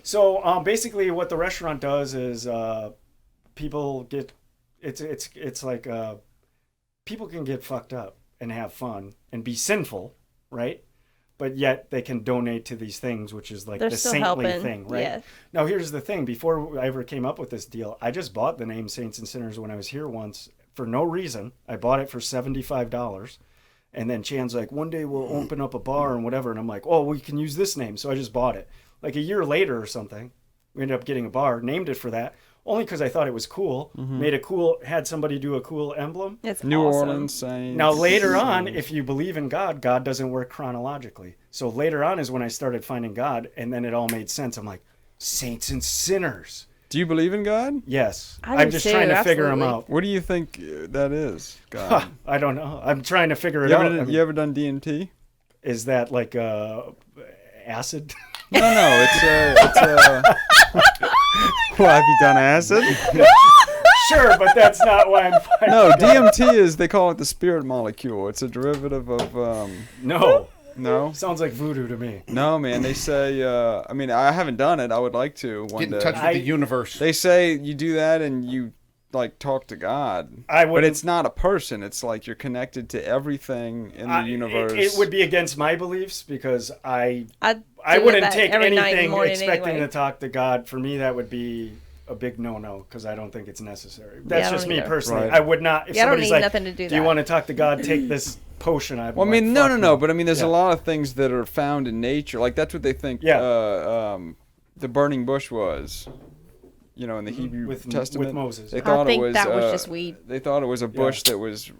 So basically, what the restaurant does is people get it's like people can get fucked up and have fun and be sinful, right? But yet they can donate to these things, which is like They're the still saintly helping. thing, right? Yeah. Now here's the thing: before I ever came up with this deal, I just bought the name Saints and Sinners when I was here once for no reason. I bought it for $75, And then Chan's like, one day we'll open up a bar and whatever. And I'm like, oh, we can use this name. So I just bought it. Like a year later or something, we ended up getting a bar, named it for that, only because I thought it was cool. Made a cool, had somebody do a cool emblem. It's New awesome. Orleans Saints. Now later on, if you believe in God, God doesn't work chronologically. So later on is when I started finding God, and then it all made sense. I'm like, Saints and Sinners. Do you believe in God? Yes. I I'm do just too, trying to figure them absolutely. out. What do you think that is, God? I don't know. I'm trying to figure it You out. ever, I mean, you ever done DMT? is that like acid? No, it's well, have you done acid? Sure, but that's not why I'm finding No, God. DMT is, they call it the spirit molecule. It's a derivative of, No. no? Sounds like voodoo to me. No, man, they say, I mean, I haven't done it. I would like to one Get in day. touch with the universe. They say you do that and you, like, talk to God. I But wouldn't. it's not a person. It's like you're connected to everything in the universe. It would be against my beliefs because I I wouldn't that take every night and anything morning expecting anyway. to talk to God. For me, that would be a big no-no because I don't think it's necessary. That's I just don't me either. personally. Right. I would not. If Yeah, I don't somebody's need like, nothing to do do you that. want to talk to God? Take this potion. I'd be Well, I mean, like, no, fuck but I mean, there's Yeah. a lot of things that are found in nature. Like, that's what they think Yeah. the burning bush was. You know, in the Hebrew with Testament. Moses. They I thought think it was, that was just weed. They thought it was a bush that was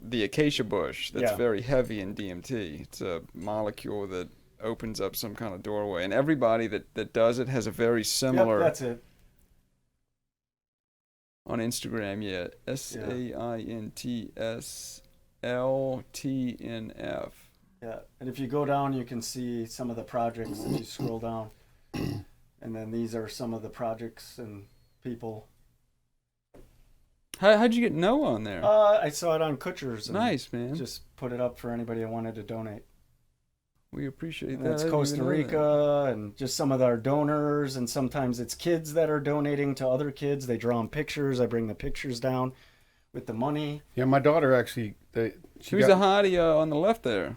the acacia bush that's Yeah. very heavy in DMT. It's a molecule that opens up some kind of doorway. And everybody that does it has a very Yep, similar... that's it. On Instagram, yeah. SAINTSLTNF. Yeah, and if you go down, you can see some of the projects as you scroll down. And then these are some of the projects and people. How'd you get Noah on there? I saw it on Kutcher's. And Nice, man. Just put it up for anybody that wanted to donate. We appreciate And that. it's I didn't Costa even know that. Rica and just some of our donors, and sometimes it's kids that are donating to other kids. They draw them pictures. I bring the pictures down with the money. Yeah, my daughter actually. Who's the hottie on the left there?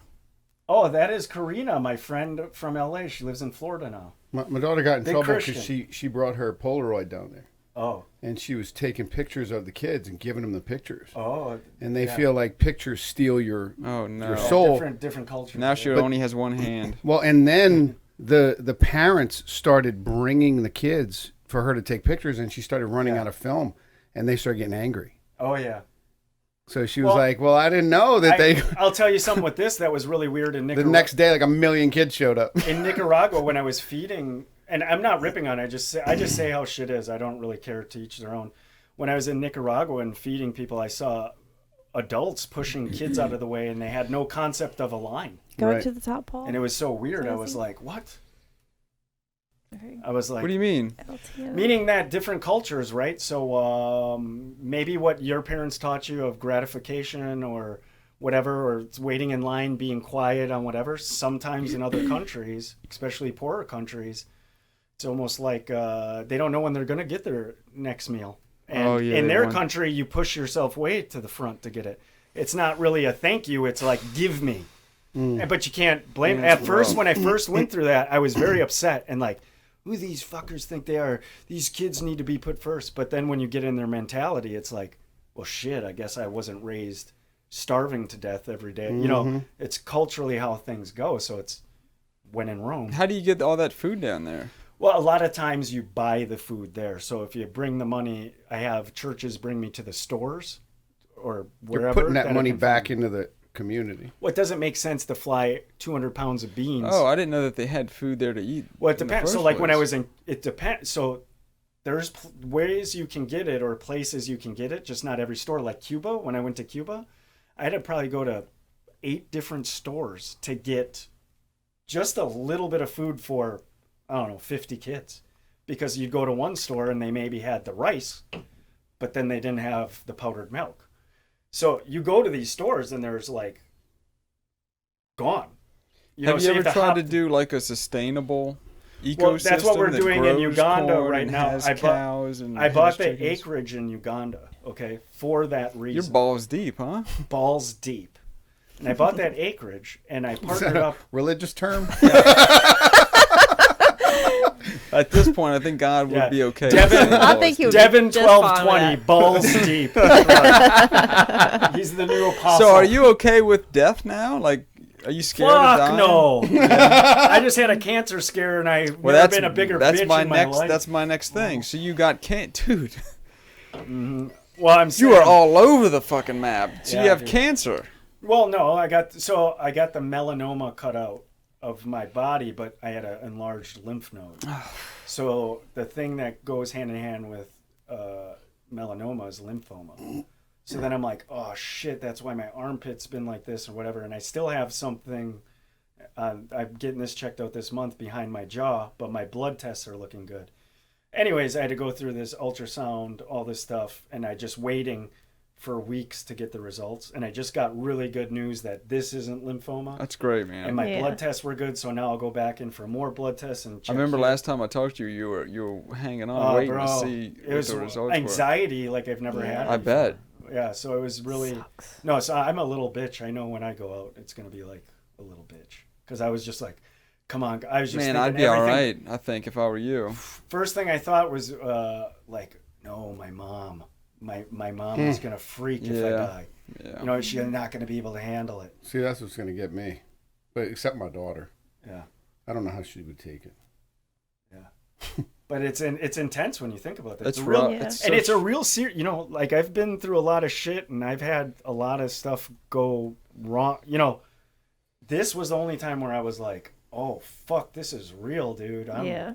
Oh, that is Karina, my friend from LA. She lives in Florida now. My daughter got in Big trouble because Christian. she brought her Polaroid down there, Oh, and she was taking pictures of the kids and giving them the pictures. oh. And they yeah. feel like pictures steal your Oh, no. your Yeah, soul. different cultures. Now she yeah. only has one hand. Well, and then the parents started bringing the kids for her to take pictures, and she started running Yeah. out of film, and they started getting angry. Oh yeah. So she was Well, like, "Well, I didn't know that they." I'll tell you something with this that was really weird in The Nicaragua. next day, like 1 million kids showed up. In Nicaragua, when I was feeding, and I'm not ripping on it, I just say how shit is. I don't really care to each their own. When I was in Nicaragua and feeding people, I saw adults pushing kids out of the way, and they had no concept of a line. Go Right. to the top, Paul. And it was so weird. I was Jazzy. like, what? Very I was like, What do you mean? LTO. meaning that different cultures, right? So maybe what your parents taught you of gratification or whatever, or it's waiting in line, being quiet on whatever. Sometimes in other countries, especially poorer countries, it's almost like they don't know when they're going to get their next meal. And Oh, yeah, in they their want- country, you push yourself way to the front to get it. It's not really a thank you. It's like, give me. But you can't blame. Yeah, At it's first, rough. when I first went through that, I was very upset and like, who these fuckers think they are? These kids need to be put first. But then when you get in their mentality, it's like, well, shit, I guess I wasn't raised starving to death every day. You know, it's culturally how things go. So it's when in Rome. How do you get all that food down there? Well, a lot of times you buy the food there. So if you bring the money, I have churches bring me to the stores or wherever. You're putting I that money can back find. into the community. Well, it doesn't make sense to fly 200 pounds of beans. Oh, I didn't know that they had food there to eat. Well, it in the depends. So, first like when I place. was in, it depends. So, there's ways you can get it or places you can get it, just not every store. Like Cuba, when I went to Cuba, I had to probably go to 8 different stores to get just a little bit of food for, I don't know, 50 kids. Because you'd go to one store and they maybe had the rice, but then they didn't have the powdered milk. So, you go to these stores and there's like, gone. Have so you ever have to tried hop- to do like a sustainable ecosystem? Well, that's what we're that doing in grows Uganda corn right and now. has I bought- cows and I bought has the chickens? acreage in Uganda, okay, for that You're reason. balls deep, huh? Balls deep. And I bought that acreage and I Is that partnered a up. religious term? I At this point, I think God would Yeah. be okay. Devin- I think he would Devin be just fine with 1220, that. balls deep. He's the new apostle. So, are you okay with death now? Like, are you scared of Fuck dying? no. I just had a cancer scare, and I've Well, never that's been a bigger that's bitch my in my next. life. That's my next thing. So you got dude. Well, I'm saying, You are all over the fucking map. So Yeah, you have dude. cancer. Well, no, I got the melanoma cut out of my body, but I had an enlarged lymph node. So the thing that goes hand in hand with melanoma is lymphoma. So then I'm like, oh shit, that's why my armpit's been like this or whatever, and I still have something. I'm getting this checked out this month behind my jaw, but my blood tests are looking good. Anyways, I had to go through this ultrasound, all this stuff, and I just waiting for weeks to get the results. And I just got really good news that this isn't lymphoma. That's great, man. And my Yeah. blood tests were good, so now I'll go back in for more blood tests and I check. remember here. last time I talked to you, you were hanging on, Oh, waiting bro, to see it what was the results anxiety like I've never Yeah. had. were. I bet. Yeah, so it was really Sucks. no. So I'm a little bitch. I know when I go out, it's gonna be like a little bitch because I was just like, come on. I was just Man, thinking I'd be all everything- right. I think if I were you. First thing I thought was like, no, my mom. My mom is gonna freak if I Yeah. die. Yeah. You know, she's not gonna be able to handle it. See, that's what's going to get me. But except my daughter. Yeah, I don't know how she would take it. but it's intense when you think about that. It's It's a real, rough. Yeah. It's and so it's a real serious. You know, like I've been through a lot of shit, and I've had a lot of stuff go wrong. You know, this was the only time where I was like, oh fuck, this is real, dude. Yeah.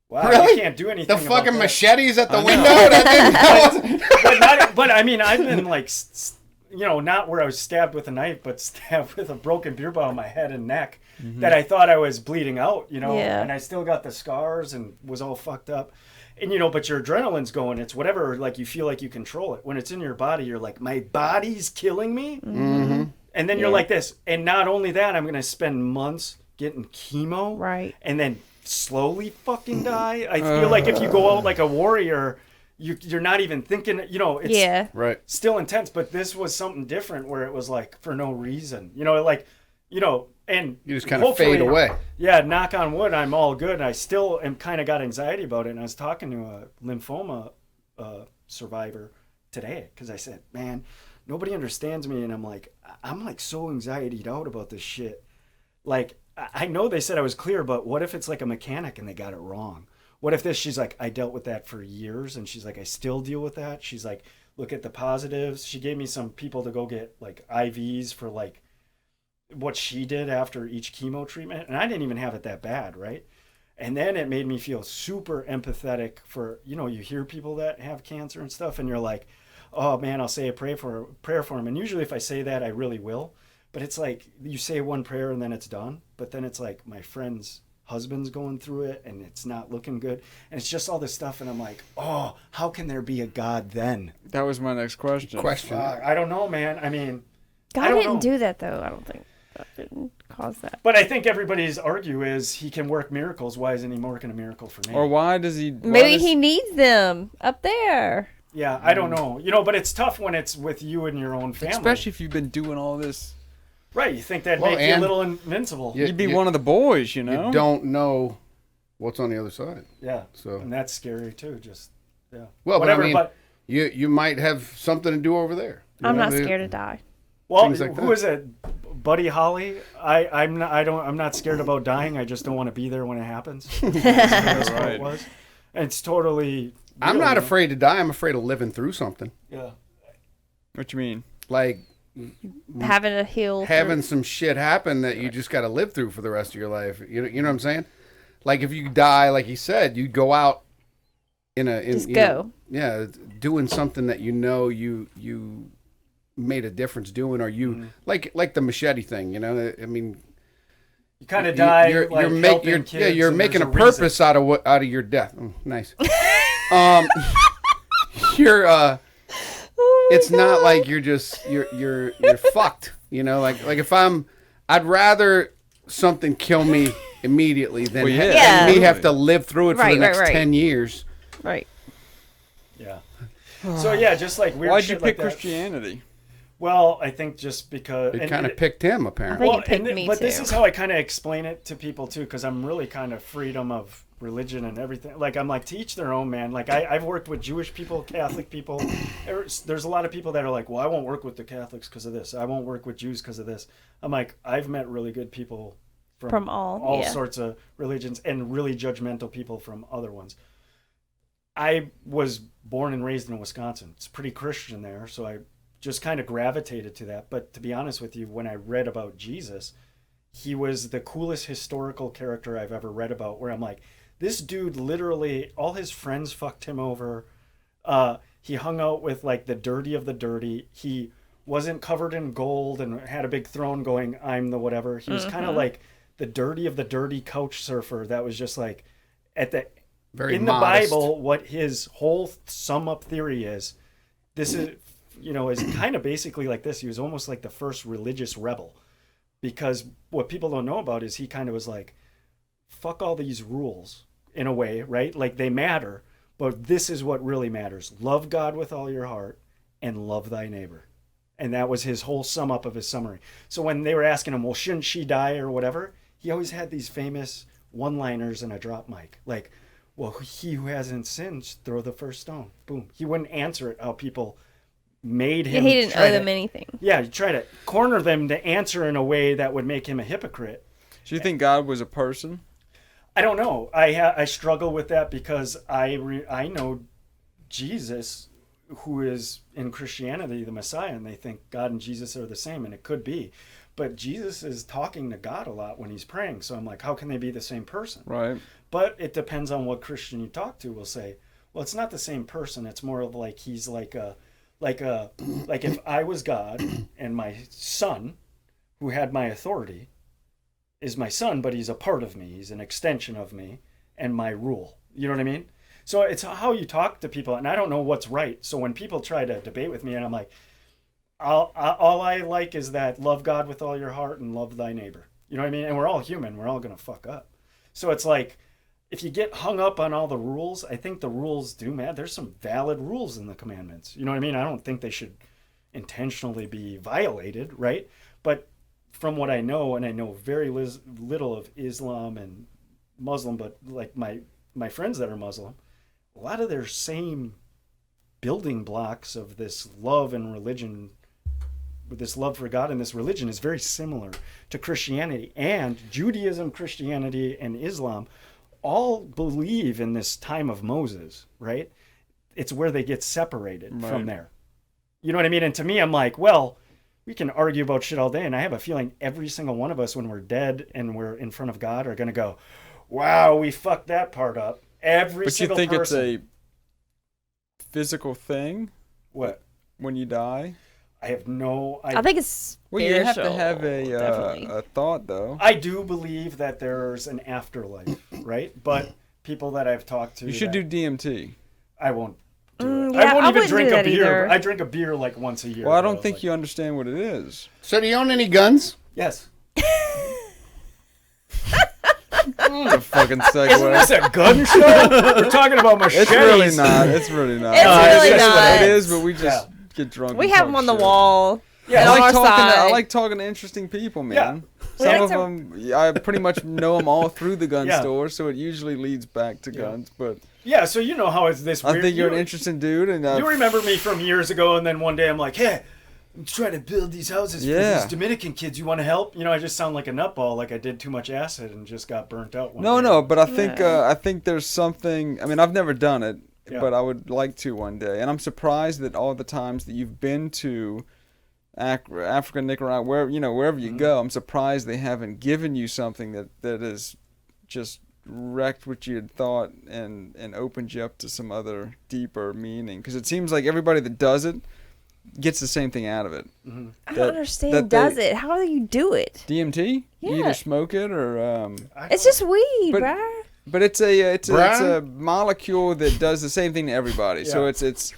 Wow, Really? you can't do anything. The about fucking that. machetes at the I know. window? But I mean, I've been like, you know, not where I was stabbed with a knife, but stabbed with a broken beer bottle on my head and neck that I thought I was bleeding out, you know, Yeah. and I still got the scars and was all fucked up. And, you know, but your adrenaline's going, it's whatever, like you feel like you control it. When it's in your body, you're like, my body's killing me. Mm-hmm. And then you're Yeah. like this. And not only that, I'm going to spend months getting chemo. Right. And then slowly fucking die. I feel like if you go out like a warrior, you're not even thinking, you know, it's Yeah. Right. still intense, but this was something different where it was like for no reason, you know, like, you know, and You just kind of hopefully- fade away. Yeah, knock on wood, I'm all good. I still am kind of got anxiety about it. And I was talking to a lymphoma survivor today because I said, man, nobody understands me. And I'm like so anxietied out about this shit. Like, I know they said I was clear, but what if it's like a mechanic and they got it wrong? What if this? She's like, I dealt with that for years, and she's like, I still deal with that. She's like, look at the positives. She gave me some people to go get like IVs for like what she did after each chemo treatment, and I didn't even have it that bad, right? And then it made me feel super empathetic for, you know, you hear people that have cancer and stuff, and you're like, oh man, I'll say a prayer for them. And usually if I say that, I really will. But it's like you say one prayer and then it's done. But then it's like my friend's husband's going through it and it's not looking good. And it's just all this stuff. And I'm like, oh, how can there be a God then? That was my next question. I don't know, man. I mean, I God don't didn't know. do that though. I don't think God didn't cause that. But I think everybody's argue is he can work miracles. Why isn't he working a miracle for me? Or why does he? why Maybe does- he needs them up there. Yeah, I don't know. You know, but it's tough when it's with you and your own family. Especially if you've been doing all this. Right, you think that'd Well, make you a and- little invincible. Yeah. You'd be you- one of the boys, you know. You don't know what's on the other side. Yeah, So and that's scary too. Just yeah. well, Whatever, but I mean, but you might have something to do over there. You I'm know, not they- scared to die. well, things like who that. is it? Buddy Holly. I'm not scared about dying. I just don't want to be there when it happens. That's what Right. it was. And it's totally. I'm real, not you know? afraid to die. I'm afraid of living through something. Yeah. What you mean? Like Having a heal. having some shit happen that you just got to live through for the rest of your life. You know what I'm saying? Like if you die, like he said, you go out Just you go. know, yeah, doing something that you made a difference doing, or you like the machete thing. You know, I mean, You kind of die. You're helping you're kids, you're and making a there's reason. purpose out of your death. Oh, nice. You're it's not like you're just you're fucked. You know, like if I'd rather something kill me immediately than, Well, yeah. than Yeah. me have to live through it for Right, the next right, right. 10 years. Right. Yeah. So yeah, just like weird Why'd shit you pick like that. Christianity? Well, I think just because It kind of picked him, apparently. I think it picked me but this too. is how I kind of explain it to people too, because I'm really kind of freedom of religion and everything. Like, I'm like, to each their own, man. Like, I've worked with Jewish people, Catholic people. There's a lot of people that are like, well, I won't work with the Catholics because of this. I won't work with Jews because of this. I'm like, I've met really good people from all sorts of religions and really judgmental people from other ones. I was born and raised in Wisconsin. It's pretty Christian there, so I just kind of gravitated to that. But to be honest with you, when I read about Jesus, he was the coolest historical character I've ever read about, where I'm like, this dude literally, all his friends fucked him over. He hung out with like the dirty of the dirty. He wasn't covered in gold and had a big throne going, I'm the whatever. He was kind of like the dirty of the dirty couch surfer that was just like at the Very in modest. the Bible, what his whole sum up theory is, this is, is kind of basically like this. He was almost like the first religious rebel, because what people don't know about is he kind of was like, fuck all these rules in a way, right? Like, they matter, but this is what really matters. Love God with all your heart and love thy neighbor. And that was his whole sum up of his summary. So when they were asking him, well, shouldn't she die or whatever? He always had these famous one-liners and a drop mic. Like, well, he who hasn't sinned, throw the first stone. Boom. He wouldn't answer it how people made him. He didn't owe them anything. Yeah, you try to corner them to answer in a way that would make him a hypocrite. Do you think God was a person? I don't know. I struggle with that because I know Jesus, who is in Christianity the Messiah, and they think God and Jesus are the same, and it could be. But Jesus is talking to God a lot when he's praying, so I'm like, how can they be the same person? Right. But it depends on what Christian you talk to. Will say, well, it's not the same person. It's more of like he's like if I was God and my son, who had my authority, is my son, but he's a part of me. He's an extension of me and my rule. You know what I mean? So it's how you talk to people, and I don't know what's right. So when people try to debate with me, and I'm like, all I like is that love God with all your heart and love thy neighbor. You know what I mean? And we're all human. We're all going to fuck up. So it's like, if you get hung up on all the rules, I think the rules do matter. There's some valid rules in the commandments. You know what I mean? I don't think they should intentionally be violated, right? But from what I know, and I know very little of Islam and Muslim, but like my friends that are Muslim, a lot of their same building blocks of this love and religion, with this love for God and this religion, is very similar to Christianity. And Judaism, Christianity, and Islam all believe in this time of Moses, right? It's where they get separated from there. You know what I mean? And to me, I'm like, well, we can argue about shit all day, and I have a feeling every single one of us, when we're dead and we're in front of God, are going to go, wow, we fucked that part up. Every single person. But you think it's a physical thing? What? When you die? I have no idea. I think it's spiritual. Well, you have to have a thought, though. I do believe that there's an afterlife, right? But people that I've talked to... You should do DMT. I won't do it. Yeah, I won't even drink a beer. Either. I drink a beer like once a year. Well, I don't think you understand what it is. So do you own any guns? Yes. What a fucking segue. Isn't this a gun show? We're talking about machetes. It's really not. It's really not. It's really not. It is, but we just get drunk. We have them on the wall. Yeah, I like talking to interesting people, man. Some of them, I pretty much know them all through the gun store, so it usually leads back to guns. But yeah, so you know how it's this weird. I think you're an interesting dude, and you remember me from years ago, and then one day I'm like, hey, I'm trying to build these houses for these Dominican kids. You want to help? You know, I just sound like a nutball, like I did too much acid and just got burnt out. No, but I think there's something. I mean, I've never done it, but I would like to one day. And I'm surprised that all the times that you've been to Africa, Nicaragua, wherever you go, I'm surprised they haven't given you something that is just wrecked what you had thought and opened you up to some other deeper meaning. Because it seems like everybody that does it gets the same thing out of it. Mm-hmm. I don't understand. Does it? How do you do it? DMT? Yeah. You either smoke it or it's just weed, bruh. But it's a molecule that does the same thing to everybody. So it's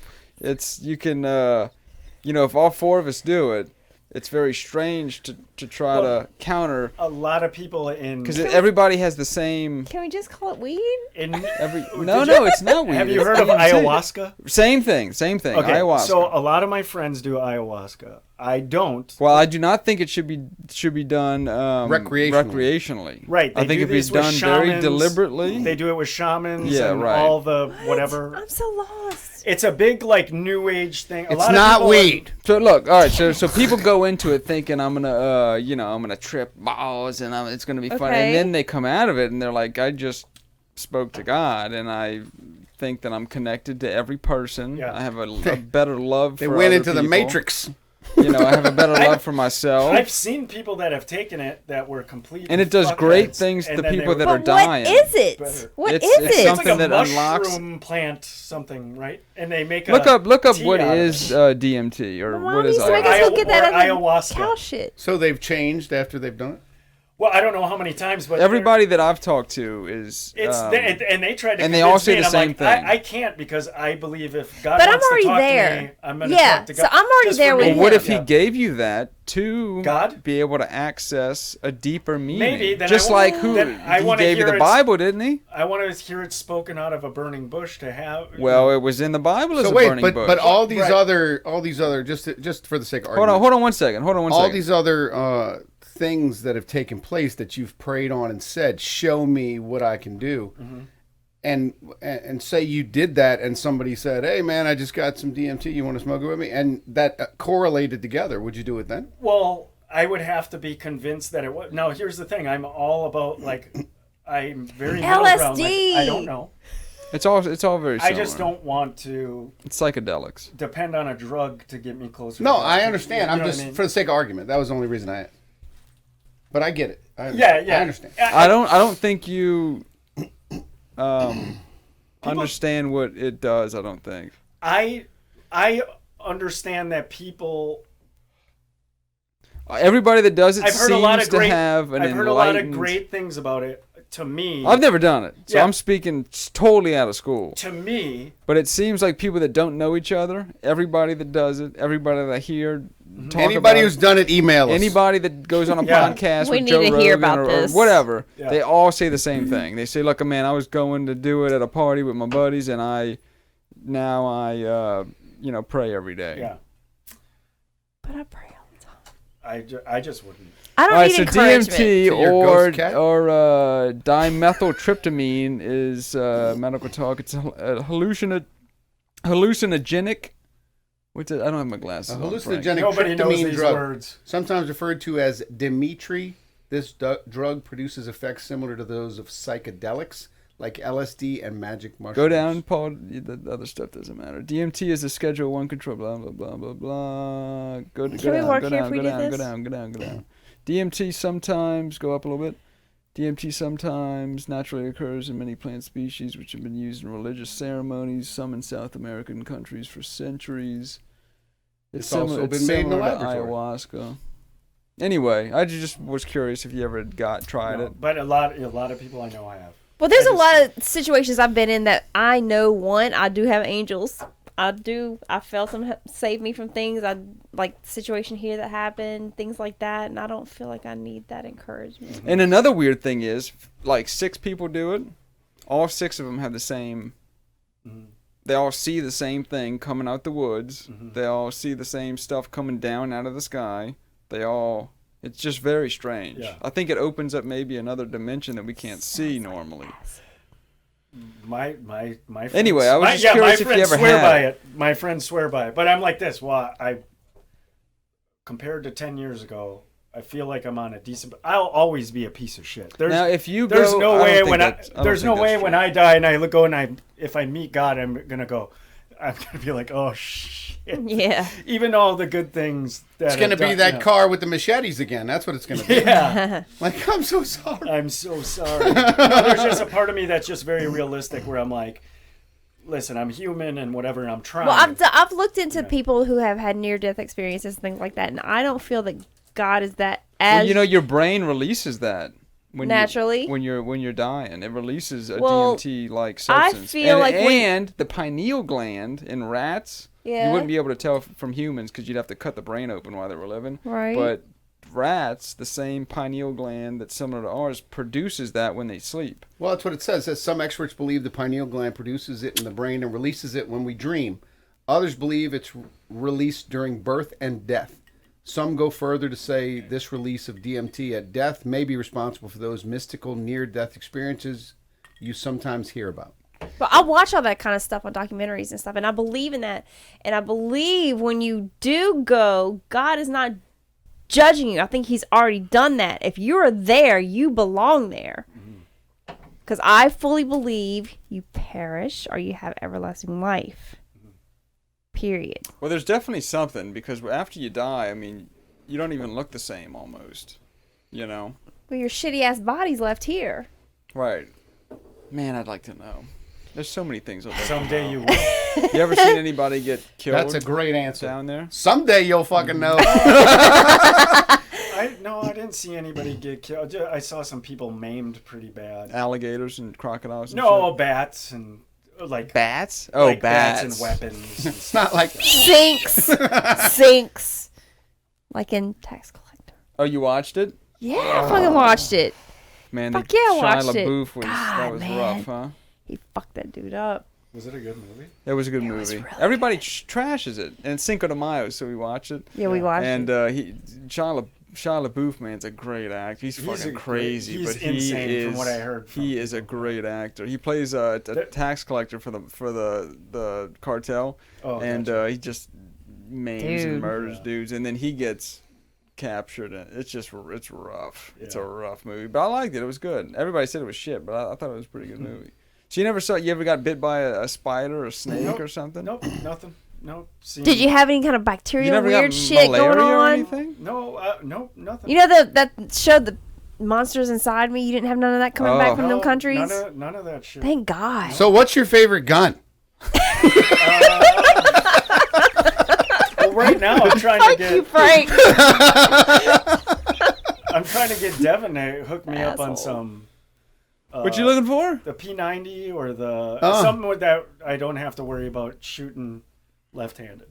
you can if all four of us do it, it's very strange to try to counter. A lot of people in Because everybody has the same. Can we just call it weed? No, it's not weed. Have you It's heard of DMT. ayahuasca? Same thing. Okay, Ayahuasca. so a lot of my friends do ayahuasca. I don't. Well, I do not think it should be done recreationally. Right. I think if it's done very deliberately. They do it with shamans Yeah, and right. all the whatever. I'm so lost. It's a big like new age thing. It's not weed. So look, all right. So people go into it thinking I'm gonna trip balls and it's gonna be fun, Okay. and then they come out of it and they're like, I just spoke to God, and I think that I'm connected to every person. Yeah. I have a better love. They for went other into the people. Matrix. I have a better love for myself. I've seen people that have taken it that were completely And it does fuckheads, great things and to then they people were- that are But dying. what is it? Better. What is It's it? It's something like a that unlocks. mushroom plant something, right? And they make Look up tea what out of is it. DMT or Mom what is used to make ayahuasca. us go get that Or out of ayahuasca. cow shit. So they've changed after they've done it? Well, I don't know how many times, but Everybody that I've talked to is and they tried to and they all convince say me, the and I'm same like, thing. I can't because I believe if God But I'm wants to already talk there. to me, I'm going to Yeah, talk to so God. I'm already Just there for with me. Well, what him. if he gave you that to God? be able to access a deeper meaning? Maybe, then Just I like want- who then I he wanna gave you hear the it's- Bible, didn't he? I want to hear it spoken out of a burning bush to have. Well, it was in the Bible as So a wait, burning bush. but all these Right. other just for the sake of argument. Hold on one second. All these other things that have taken place that you've prayed on and said, show me what I can do. Mm-hmm. And say you did that and somebody said, hey man, I just got some DMT, you want to smoke it with me? And that correlated together. Would you do it then? Well, I would have to be convinced that it was. Now, here's the thing. I'm all about, like, I'm very middle ground. Like, LSD. I don't know. It's all very similar. I just don't want to It's psychedelics. depend on a drug to get me closer. No, to God. I understand. You know I'm what just, I mean? for the sake of argument, that was the only reason I asked. But I get it. I Yeah, understand. yeah. I understand. I don't think you understand what it does. I don't think. I understand that people. Everybody that does it I've heard seems a lot of to great. have an I've heard a lot of enlightened- great things about it. To me, I've never done it, so Yeah. I'm speaking totally out of school. to me, But it seems like people that don't know each other, everybody that does it, everybody that I hear talk Anybody about who's it, done it, email us. anybody that goes on a Yeah. podcast We with need Joe to Rogan hear about or this. whatever, Yeah. they all say the same thing. They say, "Look, man, I was going to do it at a party with my buddies, and I pray every day." yeah, But I pray all the time. I just wouldn't. I don't All right, need so encouragement. DMT To your or ghost cat? dimethyltryptamine is medical talk. It's a hallucinogenic. What's it? I don't have my glasses A on, Frank. hallucinogenic Nobody knows tryptamine these drug, words. sometimes referred to as Dimitri. This drug produces effects similar to those of psychedelics like LSD and magic mushrooms. Go down, Paul. The other stuff doesn't matter. DMT is a Schedule 1 control. Blah blah blah blah blah. Go Can we down. work Go here down. if we Go do down. this? Go down. Go down. Go down. DMT sometimes go up a little bit. DMT sometimes naturally occurs in many plant species which have been used in religious ceremonies, some in South American countries for centuries. It's also been made in the similar to laboratory. ayahuasca. Anyway, I just was curious if you ever tried No, it. but a lot of people I know I have. Well, there's I a just- lot of situations I've been in that I know. One, I do have angels. I felt them save me from things. I like the situation here that happened, things like that, and I don't feel like I need that encouragement. And another weird thing is, like 6 people do it. All 6 of them have the same. Mhm. They all see the same thing coming out the woods. Mhm. They all see the same stuff coming down out of the sky. It's just very strange. Yeah. I think it opens up maybe another dimension that we can't see normally. My friends, Anyway, I was just my curious if you friends ever swear had by it. it. My friends swear by it, but I'm like this. Well, I compared to 10 years ago, I feel like I'm on a decent. I'll always be a piece of shit. Now, if you There's go, no I way don't when think that's- there's don't no think way that's when true. I die and I go and if I meet God, I'm gonna be like, oh shit. Yeah. Even all the good things that It's going to I've be done, that you know. car with the machetes again. That's what it's going to be. Yeah. Like, I'm so sorry. I'm so sorry. There's just a part of me that's just very realistic where I'm like, listen, I'm human and whatever, and I'm trying. Well, I've looked into Yeah. people who have had near-death experiences, things like that, and I don't feel that God is that Well, as your brain releases that when Naturally. when you're dying. It releases a Well, DMT like I substance. feel like when- and the pineal gland in rats Yeah. You wouldn't be able to tell from humans because you'd have to cut the brain open while they were living. Right. But rats, the same pineal gland that's similar to ours, produces that when they sleep. Well, that's what it says. It says some experts believe the pineal gland produces it in the brain and releases it when we dream. Others believe it's released during birth and death. Some go further to say this release of DMT at death may be responsible for those mystical near-death experiences you sometimes hear about. But I watch all that kind of stuff on documentaries and stuff, and I believe in that. And I believe when you do go, God is not judging you. I think he's already done that. If you're there, you belong there. Because I fully believe you perish or you have everlasting life. Period. Well, there's definitely something, because after you die, I mean, you don't even look the same almost, you know? Well, your shitty ass body's left here. Right. Man, I'd like to know. There's so many things. Someday you will. You ever seen anybody get killed? That's a great answer. Down there? Someday you'll fucking know. I didn't see anybody get killed. I saw some people maimed pretty bad. Alligators and crocodiles and No, shit? bats and like Bats? Oh, like bats. and weapons. And It's not like Sinks. Like in Tax Collector. Oh, you watched it? Yeah, I fucking watched it. Man, Fuck yeah, I Shia watched it. LaBeouf was, that God, was man. rough, huh? He fucked that dude up. Was it a good movie? It was a good was movie. really Everybody trashes it. And it's Cinco de Mayo, so we watch it. Yeah, we watched And it. Shia LaBeouf, man's a great actor. He's fucking crazy, he's but insane he is. from what I heard from He is a great actor. He plays a tax collector for the cartel, Oh, and gotcha. he just maims Dude. and murders dudes, and then he gets captured. And it's rough. It's a Yeah. rough movie, but I liked it. It was good. Everybody said it was shit, but I thought it was a pretty good movie. So you ever got bit by a spider or a snake Nope. or something? Nope, nothing. Nope. Did you have any kind of You bacterial never weird got shit malaria going or on? anything? No, nope, nothing. You know that showed the monsters inside me? You didn't have none of that coming back from No, them countries? None of that shit. Thank God. So what's your favorite gun? Well, right now I'm trying to Fuck you, get Frank. I'm trying to get Devin to hook me up on Asshole. some. What you looking for? The P90 or the Oh. something with that I don't have to worry about shooting left-handed.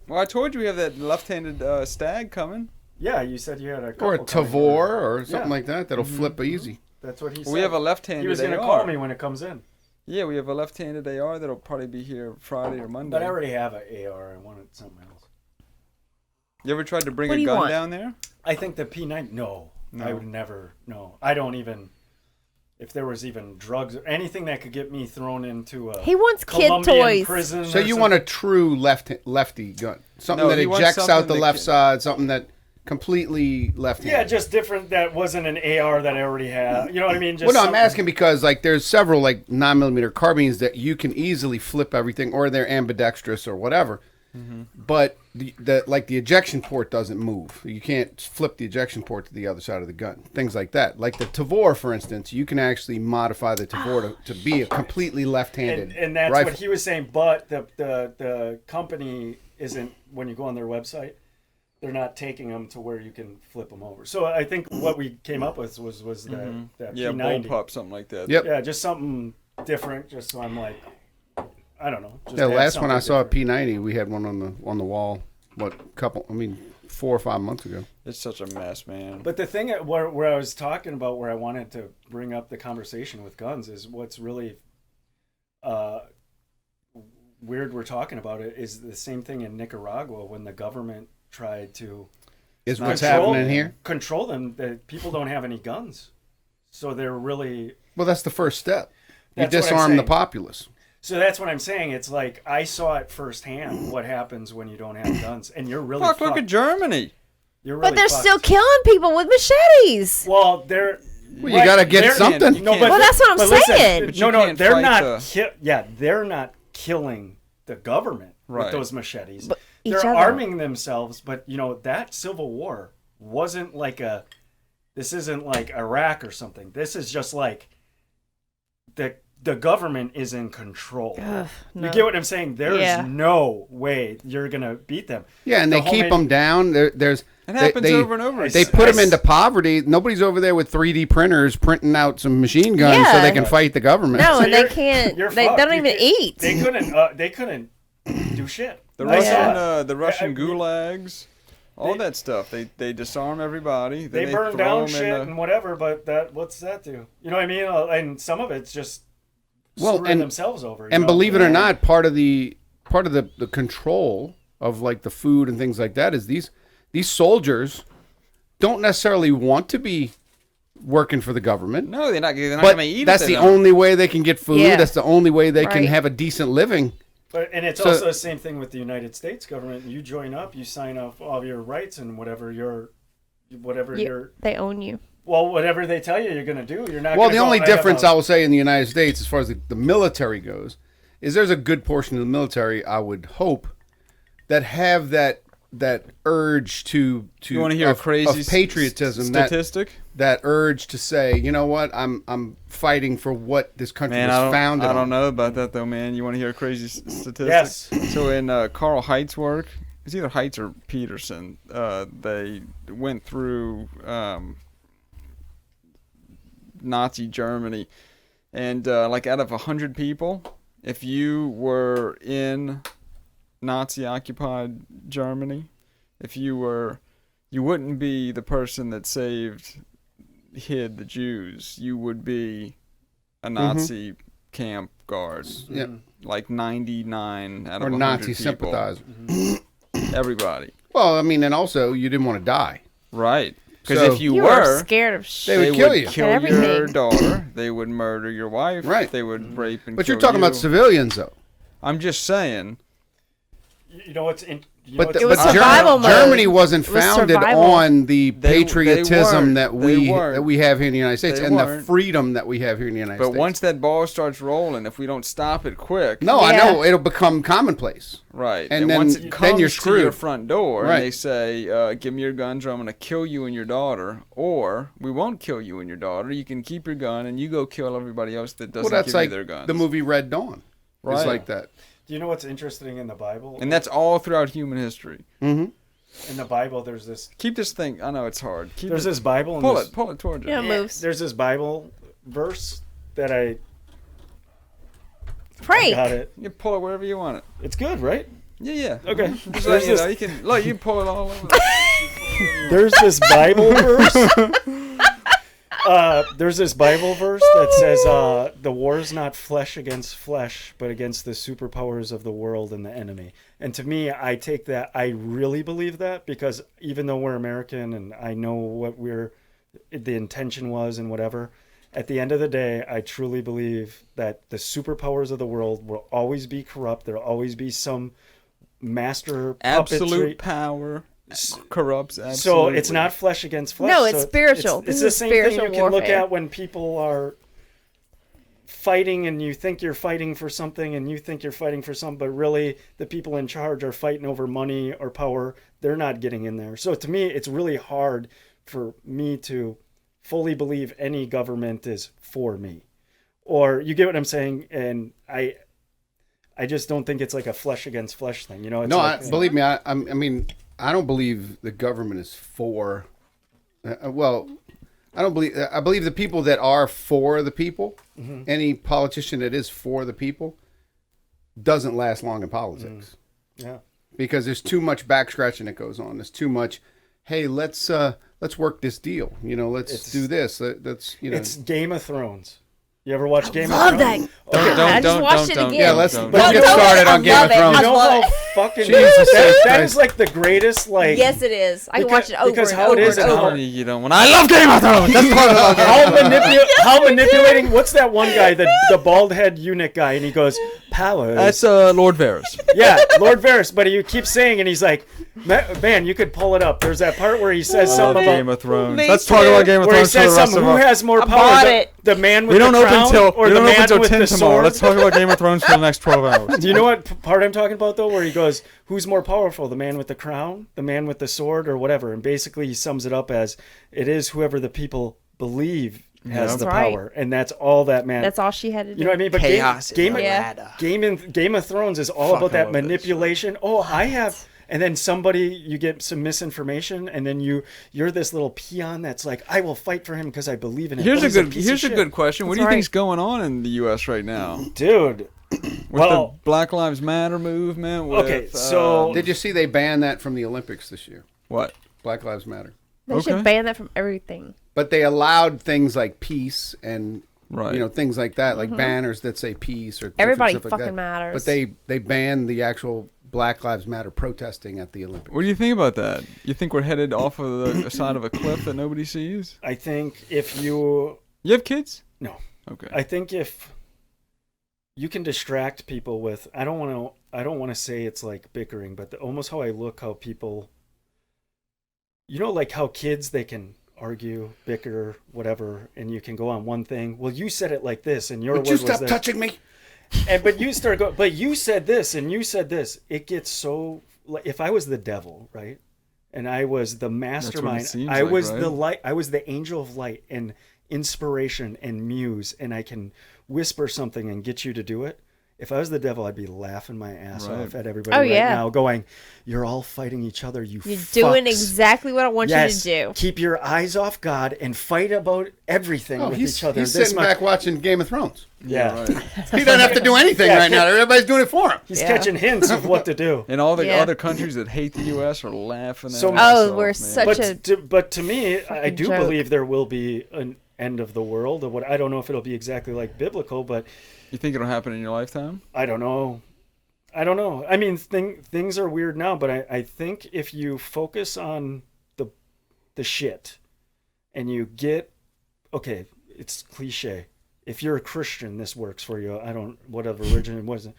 Well, I told you we have that left-handed stag coming. Yeah, you said you had a couple Or a coming. Tavor or something Yeah. like that that'll flip easy. That's what he said. Well, we have a left-handed He was going to AR. call me when it comes in. Yeah, we have a left-handed AR that'll probably be here Friday or Monday. But I already have an AR. I wanted something else. You ever tried to bring What do a you gun want? down there? I think the P90. No, I would never. No, I don't even. If there was even drugs or anything that could get me thrown into a He wants kid Colombian toys. prison. So or you something. want a true lefty gun, something No, that he wants ejects something out the that left can- side, something that completely left-handed. Yeah, just different. That wasn't an AR that I already had. You know what I mean? Just Well, no, I'm something- asking because like there's several like 9mm carbines that you can easily flip everything, or they're ambidextrous or whatever. But the ejection port doesn't move. You can't flip the ejection port to the other side of the gun. Things like that. Like the Tavor, for instance, you can actually modify the Tavor to be a completely left-handed and that's rifle. what he was saying. But the company isn't, when you go on their website, they're not taking them to where you can flip them over. So I think what we came up with was that Yeah, P90. bullpup, something like that. Yep. Yeah, just something different. Just so I'm like, I don't know. Just Yeah, add last one I something saw a different. P90, we had one on the wall. 4 or 5 months ago. It's such a mess, man. But the thing where I was talking about, where I wanted to bring up the conversation with guns, is what's really weird we're talking about it is the same thing in Nicaragua when the government tried to Is what's control- happening here? control them. That people don't have any guns, so they're really. Well, that's the first step. You That's what I'm disarm the saying. populace. So that's what I'm saying. It's like I saw it firsthand. What happens when you don't have guns, and you're really Fuck, look fucked. at Germany. You're really But they're fucked. still killing people with machetes. Well, they're. Well, you gotta get they're- something. You No, can't- but Well, that's what I'm but listen, saying. But you no, can't they're fight not. They're not killing the government Right. with those machetes. But each They're other. arming themselves. But that Civil War wasn't like a. This isn't like Iraq or something. This is just like the government is in control. Ugh, You no. get what I'm saying? There's Yeah. no way you're gonna beat them. Yeah, and The they whole keep ma- them down. There's It happens they, over and over I again. They s- put I them s- into poverty. Nobody's over there with 3D printers printing out some machine guns so Yeah. they can fight the government. No, So and they you're- can't. you're They fucked. don't You even can't- eat. They couldn't do shit. The I saw Russian, it. the Russian I- gulags, all that stuff. They disarm everybody. They Then burn throw down 'em shit in and whatever, but what's that do? You know what I mean? And some of it's just Well, screwing themselves over. you And know? believe it or not, part of the control of like the food and things like that is these soldiers don't necessarily want to be working for the government. No, they're not But going to eat. that's if the they don't. only way they can get food. Yeah. That's the only way they can Right. have a decent living. And it's So- also the same thing with the United States government. You join up, you sign off all your rights and whatever you're They own you. whatever they tell you you're going to do. You're not. Well, gonna the go, only "I have difference a-" I will say in the United States, as far as the military goes, is there's a good portion of the military, I would hope, that have that urge to You want to hear a crazy of patriotism, statistic? that urge to say, you know what, I'm fighting for what this country Man, was founded I don't on. know about that though, man. You want to hear a crazy statistic? Yes. So in Carl Height's work, it's either Heitz or Peterson. They went through Nazi Germany, and like out of 100 people, if you were in Nazi-occupied Germany, you wouldn't be the person that hid the Jews. You would be a Nazi camp guard. Yeah. Like 99 out of Or 100 Nazi people. sympathizer. Everybody. Well, I mean, and also you didn't want to die. Right. Because So- if you You were, were scared of shit. They would kill you. kill And your everything. daughter. They would murder your wife. Right. They would rape and But kill you're talking you. about civilians, though. I'm just saying. You know what's in. You know But, what's the, It was but survival mode. Germany wasn't It was founded survival. on the They patriotism weren't. that They weren't. that we have here in the United States They and the weren't. freedom that we have here in the United But States. once that ball starts rolling, if we don't stop it quick, No, I Yeah. know it'll become commonplace. right. And then- once then it comes you're to your screwed. front door Right. and they say, "Give me your guns, or I'm going to kill you and your daughter," or "We won't kill you and your daughter. You can keep your gun and you go kill everybody else that doesn't Well, that's give like you their guns." the movie Red Dawn. Right. It's like that. Do you know what's interesting in the Bible? And that's all throughout human history. Mm-hmm. In the Bible, there's this. Keep this thing. I know it's hard. Keep There's it, this Bible. And pull this, it towards you. Yeah, it moves. There's this Bible verse that I Pray. got it. You can pull it wherever you want it. It's good, right? Yeah. Okay. Just There's let you this- know. You can pull it all over. There's this Bible verse. There's this Bible verse that says, "The war is not flesh against flesh, but against the superpowers of the world and the enemy." And to me, I take that. I really believe that because even though we're American and I know what the intention was and whatever, at the end of the day, I truly believe that the superpowers of the world will always be corrupt. There'll always be some master Absolute puppetry. power corrupts. Absolutely. So it's not flesh against flesh. No, it's So spiritual. It's This the is same thing spiritual you can look warfare. at when people are fighting and you think you're fighting for something and you think you're fighting for something, but really the people in charge are fighting over money or power. They're not getting in there. So to me, it's really hard for me to fully believe any government is for me. Or you get what I'm saying? And I just don't think it's like a flesh against flesh thing. You know? It's No, like, believe me, I mean, I don't believe the government is for. Well, I don't believe. I believe the people that are for the people. Any politician that is for the people doesn't last long in politics yeah. because there's too much back scratching that goes on. There's too much. Hey, let's work this deal. You know, let's do this. Let's It's Game of Thrones. You ever watch Game Love of that. Thrones? I just watched it don't. again. Yeah, let's Don't. get Don't started tell on me. Game I of love it. Thrones. You I know love how it. fucking Jesus that Christ. is like the greatest like Yes, it is. I can watch it over because and how over it is and and over. how- You don't want. I love Game of Thrones. That's part of how manipulating. What's that one guy, the bald head eunuch guy, and he goes powers. That's Lord Varys. Yeah, Lord Varys. But he keeps saying, and he's like, man, you could pull it up. There's that part where he says something about Game of Thrones. Me Let's talk too. about Game of where he Thrones for the says rest something. of Who our. has more I power? bought The, it. the man with We don't the open crown till or the man with 10 the tomorrow. sword? Let's talk about Game of Thrones for the next 12 hours. Do you know what part I'm talking about though? Where he goes, "Who's more powerful, the man with the crown, the man with the sword, or whatever?" And basically, he sums it up as it is whoever the people believe has That's the right. power, and that's all that man. That's all she had to do. You know what I mean? But Chaos is Game, a Yeah. ladder. Game of Thrones is all Fuck, about I that love that manipulation. Oh, I have, and then you get some misinformation, and then you're this little peon that's like, I will fight for him because I believe in him. Here's But a he's good piece of shit. question. What That's do you right. think's going on in the U.S. right now? Dude. With the Black Lives Matter movement. With, Okay, so Did you see they banned that from the Olympics this year? what? Black Lives Matter. They should ban that from everything. But they allowed things like peace and Right. Things like that, like banners that say peace or Everybody stuff like fucking that. matters. But they banned the actual Black Lives Matter protesting at the Olympics. What do you think about that? You think we're headed off of the side of a cliff that nobody sees? I think if you have kids? No. Okay. I think if you can distract people with, I don't want to say it's like bickering, but almost how I look, how people, like how kids, they can argue, bicker, whatever, and you can go on one thing. Well, you said it like this, and your Would word you was stop this. touching me? But you start going, but you said this, and you said this. It gets so, like, if I was the devil, right? And I was the mastermind, I was the light, I was the angel of light and inspiration and muse, and I can whisper something and get you to do it. If I was the devil, I'd be laughing my ass off at everybody now, going, "You're all fighting each other. You're doing exactly what I want you to do. Keep your eyes off God and fight about everything with each other." He's sitting back watching Game of Thrones. Yeah, Right. He doesn't have to do anything right now. Everybody's doing it for him. He's catching hints of what to do. And all the other countries that hate the U.S. are laughing at us. We're such but to me, I do joke. believe there will be an end of the world. Or what I don't know if it'll be exactly like biblical, but You think it'll happen in your lifetime? I don't know. I mean, things are weird now, but I think if you focus on the shit and you get, okay, it's cliche. If you're a Christian, this works for you. Whatever religion it wasn't.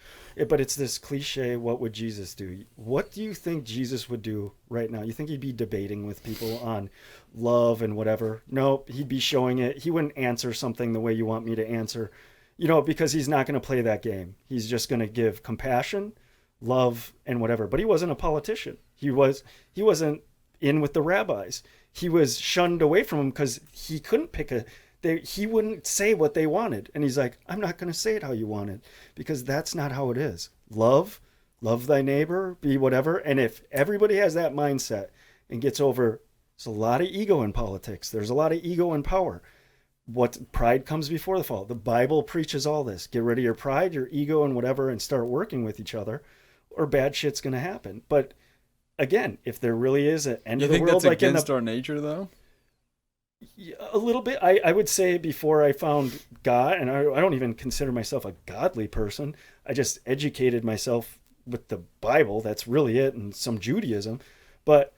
But it's this cliche, what would Jesus do? What do you think Jesus would do right now? You think he'd be debating with people on love and whatever? No, he'd be showing it. He wouldn't answer something the way you want me to answer. Because he's not going to play that game. He's just going to give compassion, love, and whatever. But he wasn't a politician. He wasn't in with the rabbis. He was shunned away from them because he couldn't he wouldn't say what they wanted. And he's like, I'm not going to say it how you want it because that's not how it is. Love thy neighbor, be whatever. And if everybody has that mindset and gets over, there's a lot of ego in politics. There's a lot of ego in power. What pride comes before the fall. The Bible preaches all this. Get rid of your pride, your ego, and whatever, and start working with each other, or bad shit's going to happen. But again, if there really is an end of the world, you think that's like against our nature, though? A little bit. I would say before I found God, and I don't even consider myself a godly person. I just educated myself with the Bible. That's really it, and some Judaism. But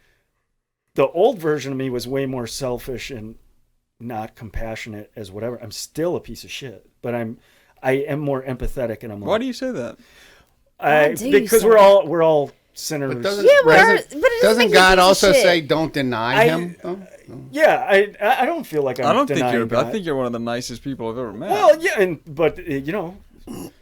the old version of me was way more selfish and not compassionate as whatever. I'm still a piece of shit, but I am more empathetic, and I'm like, why do you say that? Because we're all sinners. But doesn't, doesn't God also say don't deny him? Yeah, I don't feel like I think you're one of the nicest people I've ever met. Well, yeah, but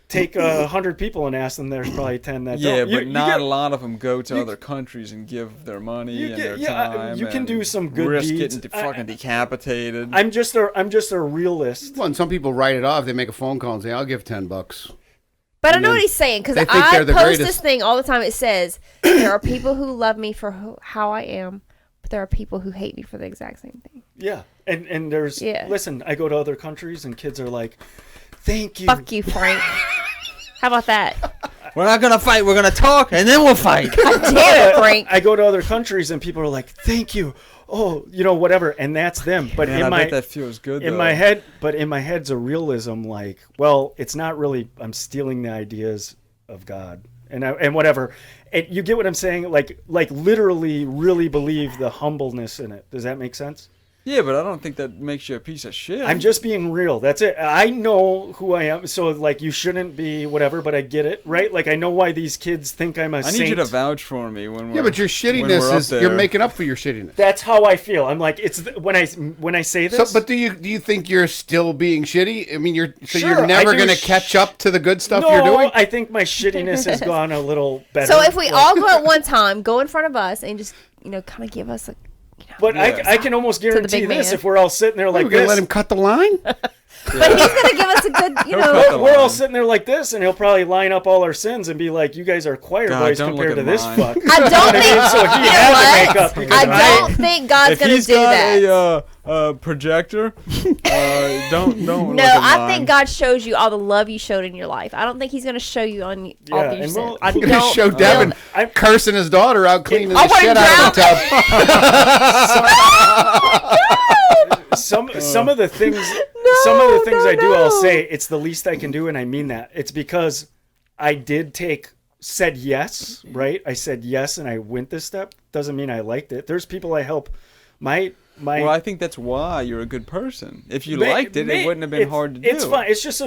take 100 people and ask them. There's probably 10 that don't. But not a lot of them go to other countries and give their money and their time. You can do some good risk deeds. Getting fucking decapitated. I'm just a realist. Well, and some people write it off. They make a phone call and say, "I'll give $10." But I know what he's saying because I post this thing all the time. It says there are people who love me for how I am, but there are people who hate me for the exact same thing. Yeah, and there's listen. I go to other countries and kids are like, "Thank you, fuck you, Frank." How about that? We're not gonna fight. We're gonna talk, and then we'll fight. God damn it, Frank. I go to other countries and people are like, "Thank you." Oh, whatever, and that's them. But I bet that feels good. In my head, it's a realism. Like, well, it's not really. I'm stealing the ideas of God and whatever. And you get what I'm saying? Like literally, really believe the humbleness in it. Does that make sense? Yeah, but I don't think that makes you a piece of shit. I'm just being real. That's it. I know who I am. So, you shouldn't be whatever, but I get it, right? I know why these kids think I'm a saint. I need you to vouch for me when we're Yeah, but your shittiness is, you're making up for your shittiness. That's how I feel. I'm like, it's when I say this. So, but do you think you're still being shitty? I mean, you're Sure, never going to catch up to the good stuff you're doing? I think my shittiness has gone a little better. So if we all go at one time, go in front of us and just, kind of give us a... But I can almost guarantee this if we're all sitting there like we're going to let him cut the line? But he's gonna give us a good, you He'll know. cut the We're all line. sitting there like this, and he'll probably line up all our sins and be like, "You guys are choir God, boys don't compared to look at this mine. fuck." I don't think. So he you know had to what? make up because I don't think God's If gonna he's do got that. a projector, don't. No, look at I mine. think God shows you all the love you showed in your life. I don't think He's gonna show you on all Yeah, your and sins. we'll- I You're gonna don't. show Devin I'm- cursing his daughter out, cleaning I the wanna shit out of the tub. some of the things I do, I'll say it's the least I can do, and I mean that. It's because I said yes, right? I said yes, and I went this step. Doesn't mean I liked it. There's people I help. Well, I think that's why you're a good person. If you May- liked it, may- it wouldn't have been hard to do. It's fine. It's just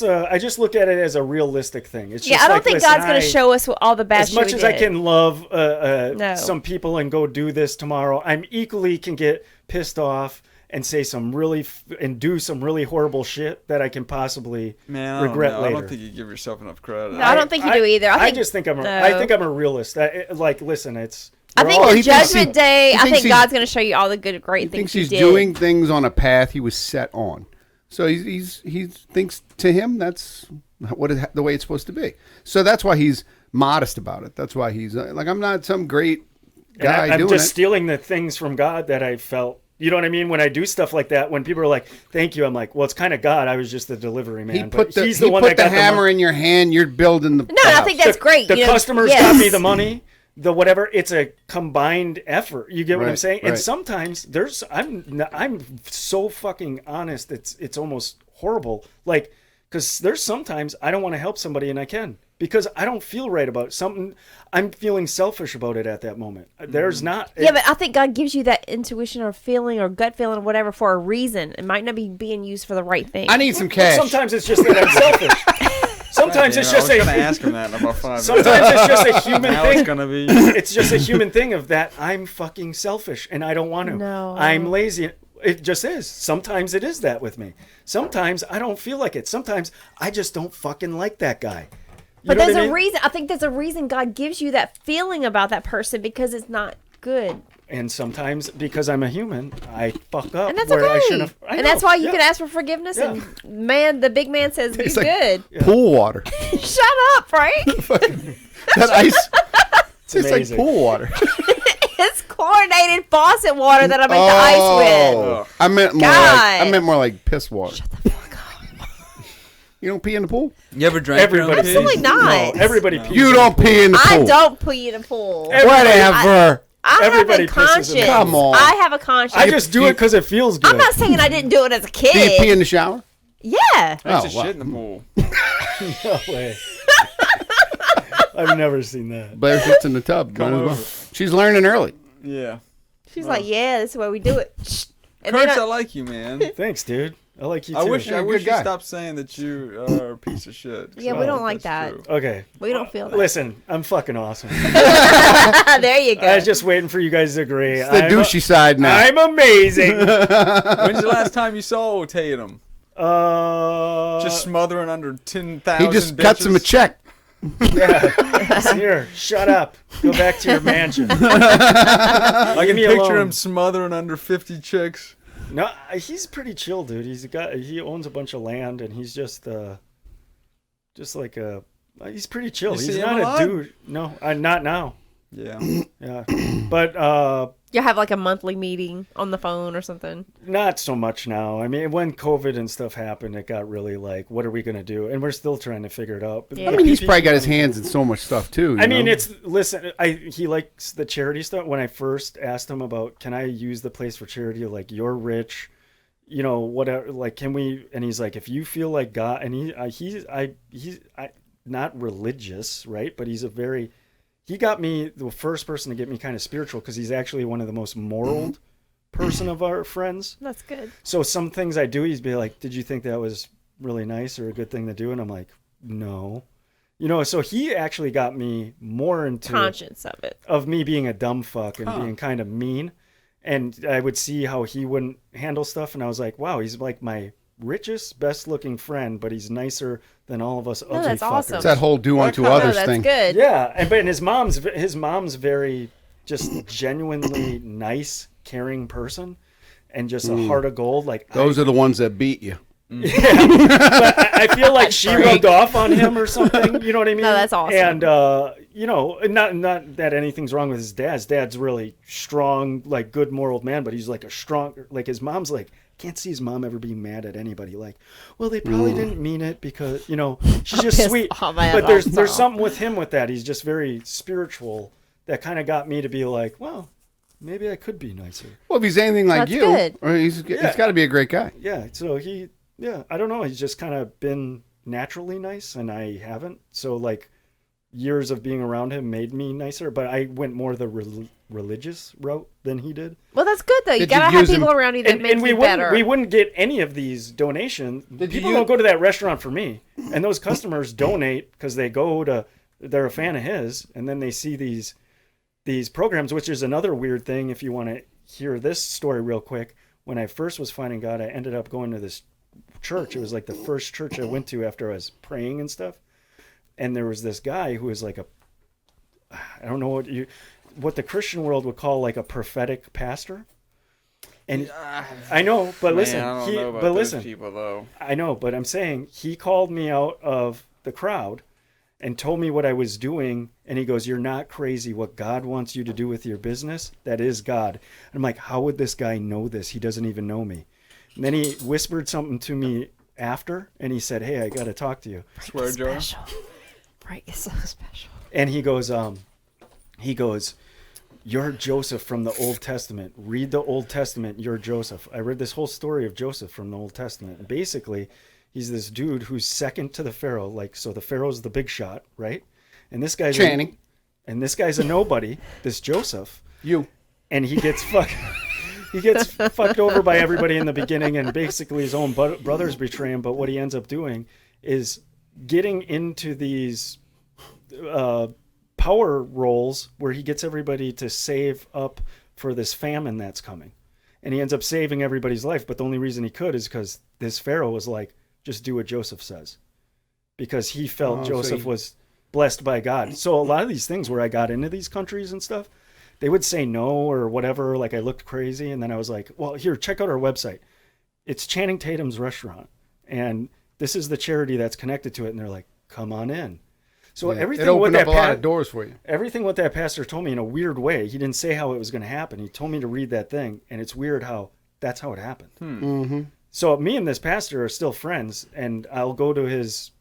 I just look at it as a realistic thing. It's Yeah, just I don't like, think listen, God's gonna show us all the bad as shit much we as I did. can love No. some people and go do this tomorrow, I'm equally can get pissed off and say some and do some really horrible shit that I can possibly Man, I don't regret know. later. I don't think you give yourself enough credit. No, I don't think you do either. I think, just think I'm no. a realist. Listen, it's. I we're think all- the he thinks judgment he- day. he I thinks think he's- God's gonna show you all the good, great He things thinks you he's did. doing things on a path he was set on. So he thinks to him that's the way it's supposed to be. So that's why he's modest about it. That's why he's like, I'm not some great and guy I'm doing just it. stealing the things from God that I felt. You know what I mean? When I do stuff like that, when people are like, "Thank you," I'm like, "Well, it's kind of God. I was just the delivery man." He But put the, he's he the one put that the got hammer in your hand. You're building the. No, I think that's great. The you know, customers yes. got me the money, the whatever. It's a combined effort. You get what I'm Right, saying? And right. sometimes I'm so fucking honest. It's almost horrible. Like, because there's sometimes I don't want to help somebody and I can because I don't feel right about something. I'm feeling selfish about it at that moment. There's not. Yeah, but I think God gives you that intuition or feeling or gut feeling or whatever for a reason. It might not be being used for the right thing. I need some cash. Sometimes it's just that I'm selfish. Sometimes it's just I was gonna a. ask him that in about 5 minutes. Sometimes it's just a human Now thing. it's gonna be. It's just a human thing of that I'm fucking selfish and I don't want to. No. I'm lazy. It just is. Sometimes it is that with me. Sometimes I don't feel like it. Sometimes I just don't fucking like that guy. You But know what there's I a mean? reason. I think there's a reason God gives you that feeling about that person because it's not good, And sometimes because I'm a human, I fuck up. and that's where I okay. shouldn't have. I And that's know, why you yeah. can ask for forgiveness. Yeah. And man, the big man says, "You're It's like good." pool water. Shut up, Frank. That ice. It's like amazing. pool water. It's chlorinated faucet water that I make the ice with. Ugh. I meant more God. like piss water. Shut the fuck up. You don't pee in the pool? You ever drank your own Everybody. pee? Absolutely not. No, everybody. Pees You in don't pee in the pool. I don't pee in a pool. Whatever. I Everybody have a pisses in conscience. the Come on. I have a conscience. I just do it because it feels good. I'm not saying I didn't do it as a Do you pee kid. in the shower? Yeah. I Oh, used to wow. shit in the pool. No way. I've never seen that. Blair sits in the tub. Come Might as well. over. She's learning early. Yeah. She's like, yeah, this is the way we do it. And Kurtz, then I like you, man. Thanks, dude. I like you too. I wish You're a you good guy. stopped saying that you are a piece of shit. 'cause Yeah, I we don't don't like think that's that. true. Okay. we don't feel that. Listen, I'm fucking awesome. There you go. I was just waiting for you guys to agree. It's the douchey side now. I'm amazing. When's the last time you saw Tatum? Uh, Just smothering under 10,000 He just cuts him a check. yeah. Here, shut up. Go back to your mansion. I can me picture alone. him smothering under 50 chicks. No, he's pretty chill, dude. He owns a bunch of land, and he's just like a. He's pretty chill. You He's see him not a a lot? dude. No, not now. Yeah. Yeah, but You have like a monthly meeting on the phone or something. not so much now. I mean, when COVID and stuff happened, it got really like, what are we gonna do? And we're still trying to figure it out. But Yeah. I mean, he's probably got his hands in so much stuff too. I mean, know? listen. He likes the charity stuff. When I first asked him about, can I use the place for charity? Like, you're rich, you know, whatever. Like, can we? And he's like, if you feel like God, and he's not religious, right? But he got me the first person to get me kind of spiritual because he's actually one of the most moral person of our friends. That's good. So some things I do, he's be like, did you think that was really nice or a good thing to do? And I'm like, no. You know, so he actually got me more into Conscience of it. of me being a dumb fuck and being kind of mean. And I would see how he wouldn't handle stuff. And I was like, wow, he's like my richest, best looking friend, but he's nicer than all of us ugly that's fuckers. awesome. it's that whole do unto No, No, others that's thing. good. Yeah. And his mom's very just genuinely nice, caring person and just a heart of gold. Like, Those are the ones that beat you. Yeah, but I feel like she rubbed off on him or something. You know what I mean? No, that's awesome. And not that anything's wrong with his dad. His dad's really strong, like good moral man, but he's like a strong, like his mom's like, can't see his mom ever being mad at anybody. Like, well, they probably didn't mean it because she's just pissed sweet. off But there's something with him with that. He's just very spiritual. That kind of got me to be like, well, maybe I could be nicer. Well, if he's anything like That's you, good. or he's got to be a great guy. Yeah. So I don't know. He's just kind of been naturally nice, and I haven't. So like years of being around him made me nicer, but I went more the religious route than he did. Well, that's good though. You Did gotta you have use people him- around you that make you better. We wouldn't get any of these donations. People don't go to that restaurant for me, and those customers donate because they're a fan of his, and then they see these programs, which is another weird thing. If you want to hear this story real quick, when I first was finding God, I ended up going to this church. It was like the first church I went to after I was praying and stuff. And there was this guy who was like I don't know what the Christian world would call like a prophetic pastor. And I know, but listen, I don't know about those people though. I know, but I'm saying he called me out of the crowd and told me what I was doing. And he goes, "You're not crazy. What God wants you to do with your business, that is God." I'm like, how would this guy know this? He doesn't even know me. And then he whispered something to me after, and he said, "Hey, I got to talk to you." Swear jar. Break is so special. And he goes, "You're Joseph from the Old Testament. Read the Old Testament. You're Joseph." I read this whole story of Joseph from the Old Testament. And basically, he's this dude who's second to the Pharaoh. Like, so the Pharaoh's the big shot, right? And this guy's Channing. And this guy's a nobody, this Joseph. You. And he gets fucked over by everybody in the beginning, and basically his own brothers betray him. But what he ends up doing is getting into these power roles where he gets everybody to save up for this famine that's coming. And he ends up saving everybody's life. But the only reason he could is because this Pharaoh was like, just do what Joseph says. Because he felt Joseph was blessed by God. So a lot of these things where I got into these countries and stuff, they would say no or whatever. Like I looked crazy. And then I was like, well, here, check out our website. It's Channing Tatum's restaurant. And this is the charity that's connected to it. And they're like, come on in. So everything it with opened that up a lot of doors for you. Everything what that pastor told me in a weird way. He didn't say how it was going to happen. He told me to read that thing. And it's weird how that's how it happened. Mm-hmm. So me and this pastor are still friends. And I'll go to his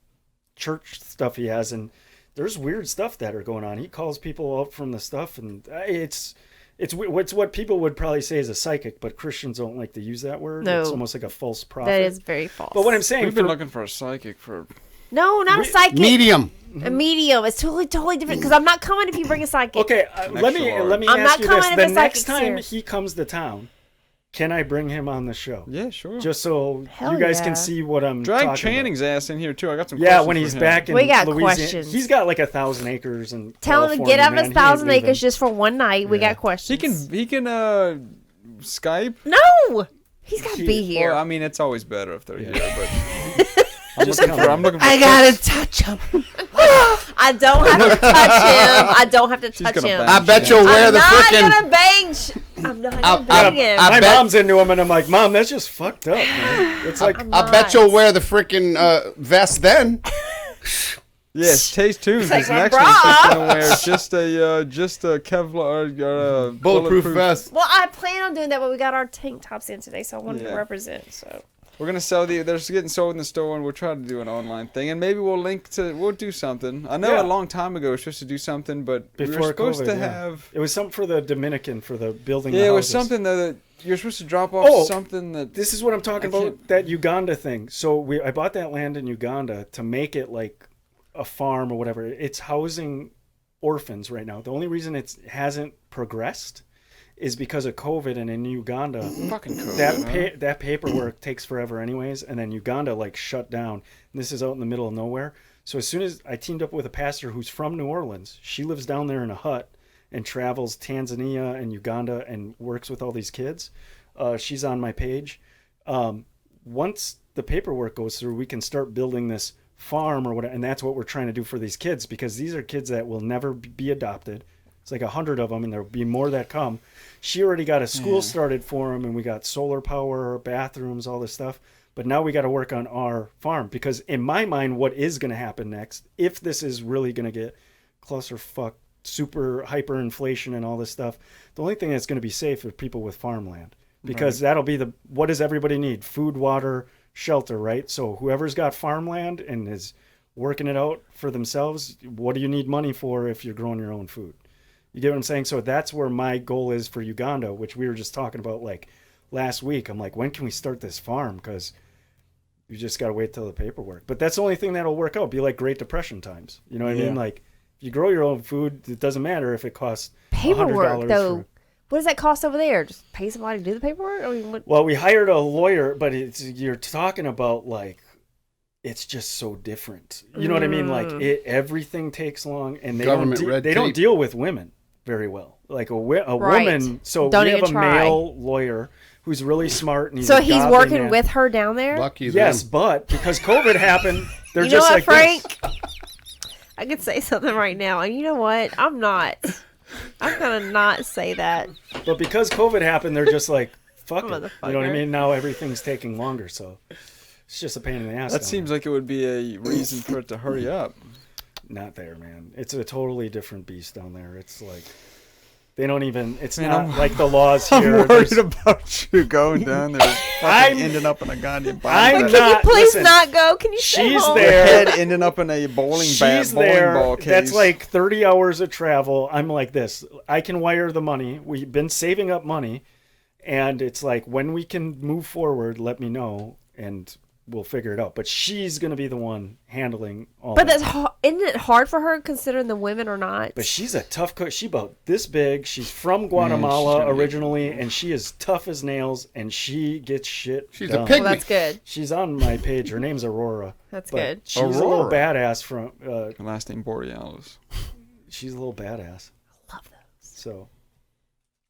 church stuff he has. And there's weird stuff that are going on. He calls people up from the stuff. And it's what people would probably say is a psychic, but Christians don't like to use that word. No. It's almost like a false prophet. That is very false. But what I'm saying, We've been looking for a psychic for. No, not a psychic. Medium. A medium. It's totally different. Because I'm not coming if you bring a psychic. okay, let me I'm ask not you coming this: if the a next psychic's time here. he comes to town, can I bring him on the show? Yeah, sure. Just so Hell you guys yeah. can see what I'm Drag talking Channing's ass in here too. I got some. about. Yeah, questions when for he's him. back in We got Louisiana, questions. he's got like 1,000 acres and Tell him to get out of his 1,000 acres just for one night. We Yeah. got questions. He can Skype. No! He's got to be here. Well, I mean, it's always better if they're here. But Just I'm looking for. I gotta touch him. I don't have to touch him. I don't have to touch gonna him. bang I bet you'll wear I'm the not freaking. gonna bang. I'm not gonna bang him. My bet- mom's into him, and I'm like, Mom, that's just fucked up, man. It's like, I bet you'll wear the freaking vest then. Yes, Taste Tunes like is my next bra. week. Just gonna wear just a Kevlar Bulletproof vest. Well, I plan on doing that, but we got our tank tops in today, so I wanted Yeah. to represent. So We're gonna sell they're getting sold in the store, and we'll try to do an online thing, and maybe we'll do something. I know Yeah. a long time ago we were supposed to do something, but we before were supposed COVID, to yeah. have. It was something for the Dominican for the building. Yeah, the it was houses. something that you're supposed to drop off something that. This is what I'm talking I about, can't- that Uganda thing. So I bought that land in Uganda to make it like a farm or whatever. It's housing orphans right now. The only reason it hasn't progressed is because of COVID, and in Uganda, Fucking COVID. that paperwork takes forever anyways, and then Uganda like shut down. And this is out in the middle of nowhere. So as soon as I teamed up with a pastor who's from New Orleans, she lives down there in a hut and travels Tanzania and Uganda and works with all these kids. She's on my page. Once the paperwork goes through, we can start building this farm or whatever, and that's what we're trying to do for these kids, because these are kids that will never be adopted. It's like 100 of them, and there'll be more that come. She already got a school started for them, and we got solar power, bathrooms, all this stuff. but now we got to work on our farm, because in my mind, what is going to happen next, if this is really going to get clusterfuck, super hyperinflation and all this stuff, the only thing that's going to be safe are people with farmland, because that'll be what does everybody need? Food, water, shelter, right? So whoever's got farmland and is working it out for themselves, what do you need money for if you're growing your own food? You get what I'm saying? So that's where my goal is for Uganda, which we were just talking about like last week. I'm like, when can we start this farm? Because you just got to wait till the paperwork. But that's the only thing that'll work out. Be like Great Depression times. You know what I mean? Like, if you grow your own food, it doesn't matter if it costs Paperwork, $100 though. What does that cost over there? Just pay somebody to do the paperwork? I mean, what? Well, we hired a lawyer, but you're talking about like, it's just so different. You know what I mean? Like everything takes long, and they don't deal with women very well. Like a woman. So don't we have even a try. male lawyer who's really smart, and So he's working with her down there? Lucky Yes, them. but because COVID happened, they're You know just what, like Frank? this. I could say something right now, and you know what? I'm not. I'm gonna not say that. But because COVID happened, they're just like, fuck it. You know what I Motherfucker. mean? Now everything's taking longer, so it's just a pain in the ass. That down seems like it would be a reason for it to hurry up. there. Not there, man. It's a totally different beast down there. It's like they don't even. It's Man, not I'm- like the laws here. I'm worried There's- about you going down there, fucking ending up in a goddamn I'm bowling Can not- you please listen, not go? Can you stay she's home? there. head ending up in a bowling She's bowling there. ball case. That's like 30 hours of travel. I'm like this. I can wire the money. We've been saving up money, and it's like when we can move forward, let me know, and we'll figure it out. But she's gonna be the one handling all. But that. isn't it hard for her considering the women are not? But she's a tough cook. She's about this big. She's from she's Guatemala gonna be- originally, and she is tough as nails, and she gets shit She's done. a pig. Well, that's good. She's on my page. Her name's Aurora. That's But good. She's a little Aurora. badass from. Last name Borealis. She's a little badass. Love those. So.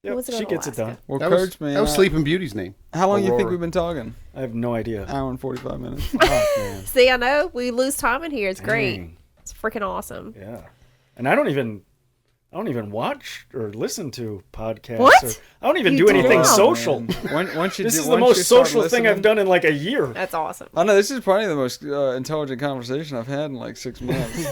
Who Yep, was it she on gets it Alaska? done. Well, That Kurtz, was, man. that was Sleeping Beauty's name. How long do you think Aurora. we've been talking? I have no idea. Hour and 45 minutes. Oh, man. See, I know we lose time in here. It's great. Dang. It's freaking awesome. Yeah. And I don't even watch or listen to podcasts. What? Or, I don't even You do anything don't? social. Once you This do, is the once you most start social thing I've listening- done in like a year. That's awesome. I know this is probably the most intelligent conversation I've had in like 6 months.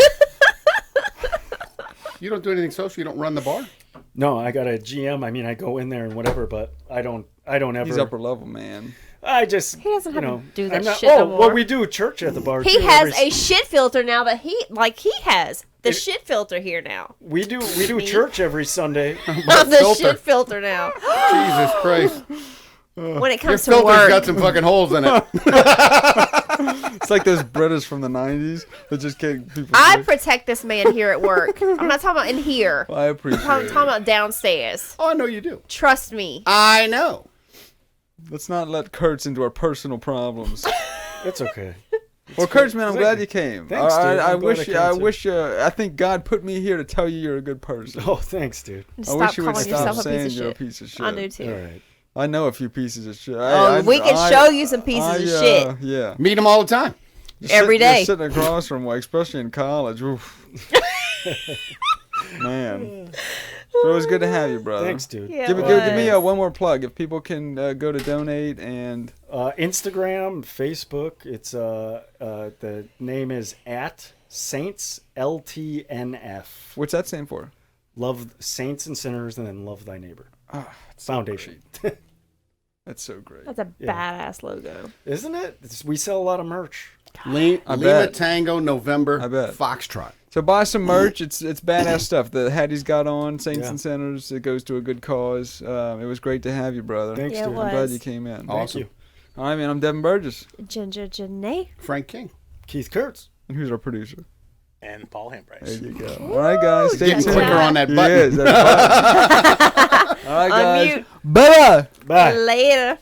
You don't do anything social. You don't run the bar. No, I got a GM. I mean, I go in there and whatever, but I don't ever. He's upper level, man. I just, He doesn't you have to know, do that I'm not, shit oh, no more. well, we do church at the bar. He too, has every- a shit filter now that he has the It- shit filter here now. We do church every Sunday. The filter? shit filter now. Jesus Christ. When it Your comes to filter's work, got some fucking holes in it. It's like those British from the 90s that just can't people. I say. protect this man here at work. I'm not talking about in here. I appreciate I'm it. talking about downstairs. Oh, I know you do. Trust me. I know. Let's not let Kurtz into our personal problems. It's okay. Well, Kurtz, man, I'm Thank glad you. you came. Thanks, dude. I I'm glad wish, I came, I too. wish, I think God put me here to tell you you're a good person. Oh, thanks, dude. I Stop wish you would calling stop yourself a saying piece of you're a shit. piece of shit. I do too. All right. I know a few pieces of shit. We can show you some pieces of shit Yeah. Meet them all the time. every day. Sitting across from, like, especially in college. Oof. Man. But it was good to have you, brother. Thanks, dude. Yeah, Give it me was. one more plug. If people can go to donate and Instagram, Facebook. It's the name is at Saints LTNF. what's that stand for? Love Saints and Sinners, and then love thy neighbor. Ah, Foundation, that's so great. That's a Yeah. badass logo. isn't it? We sell a lot of merch. Lima bet. Tango November I bet. Foxtrot. So buy some merch. It's badass stuff. The hat he's got on, Saints Yeah. and Sinners. It goes to a good cause. It was great to have you, brother. Thanks, Yeah, it dude. was. I'm glad you came in. Thank Awesome. you. All right, man. I'm Devin Burgess. Ginger Janae. Frank King. Keith Kurtz. And who's our producer? And Paul There Hambrice. you go. All right, guys. Stay Getting tuned. quicker on that He button. is. That's fine. All right, guys. Unmute. Bye. Bye. Later.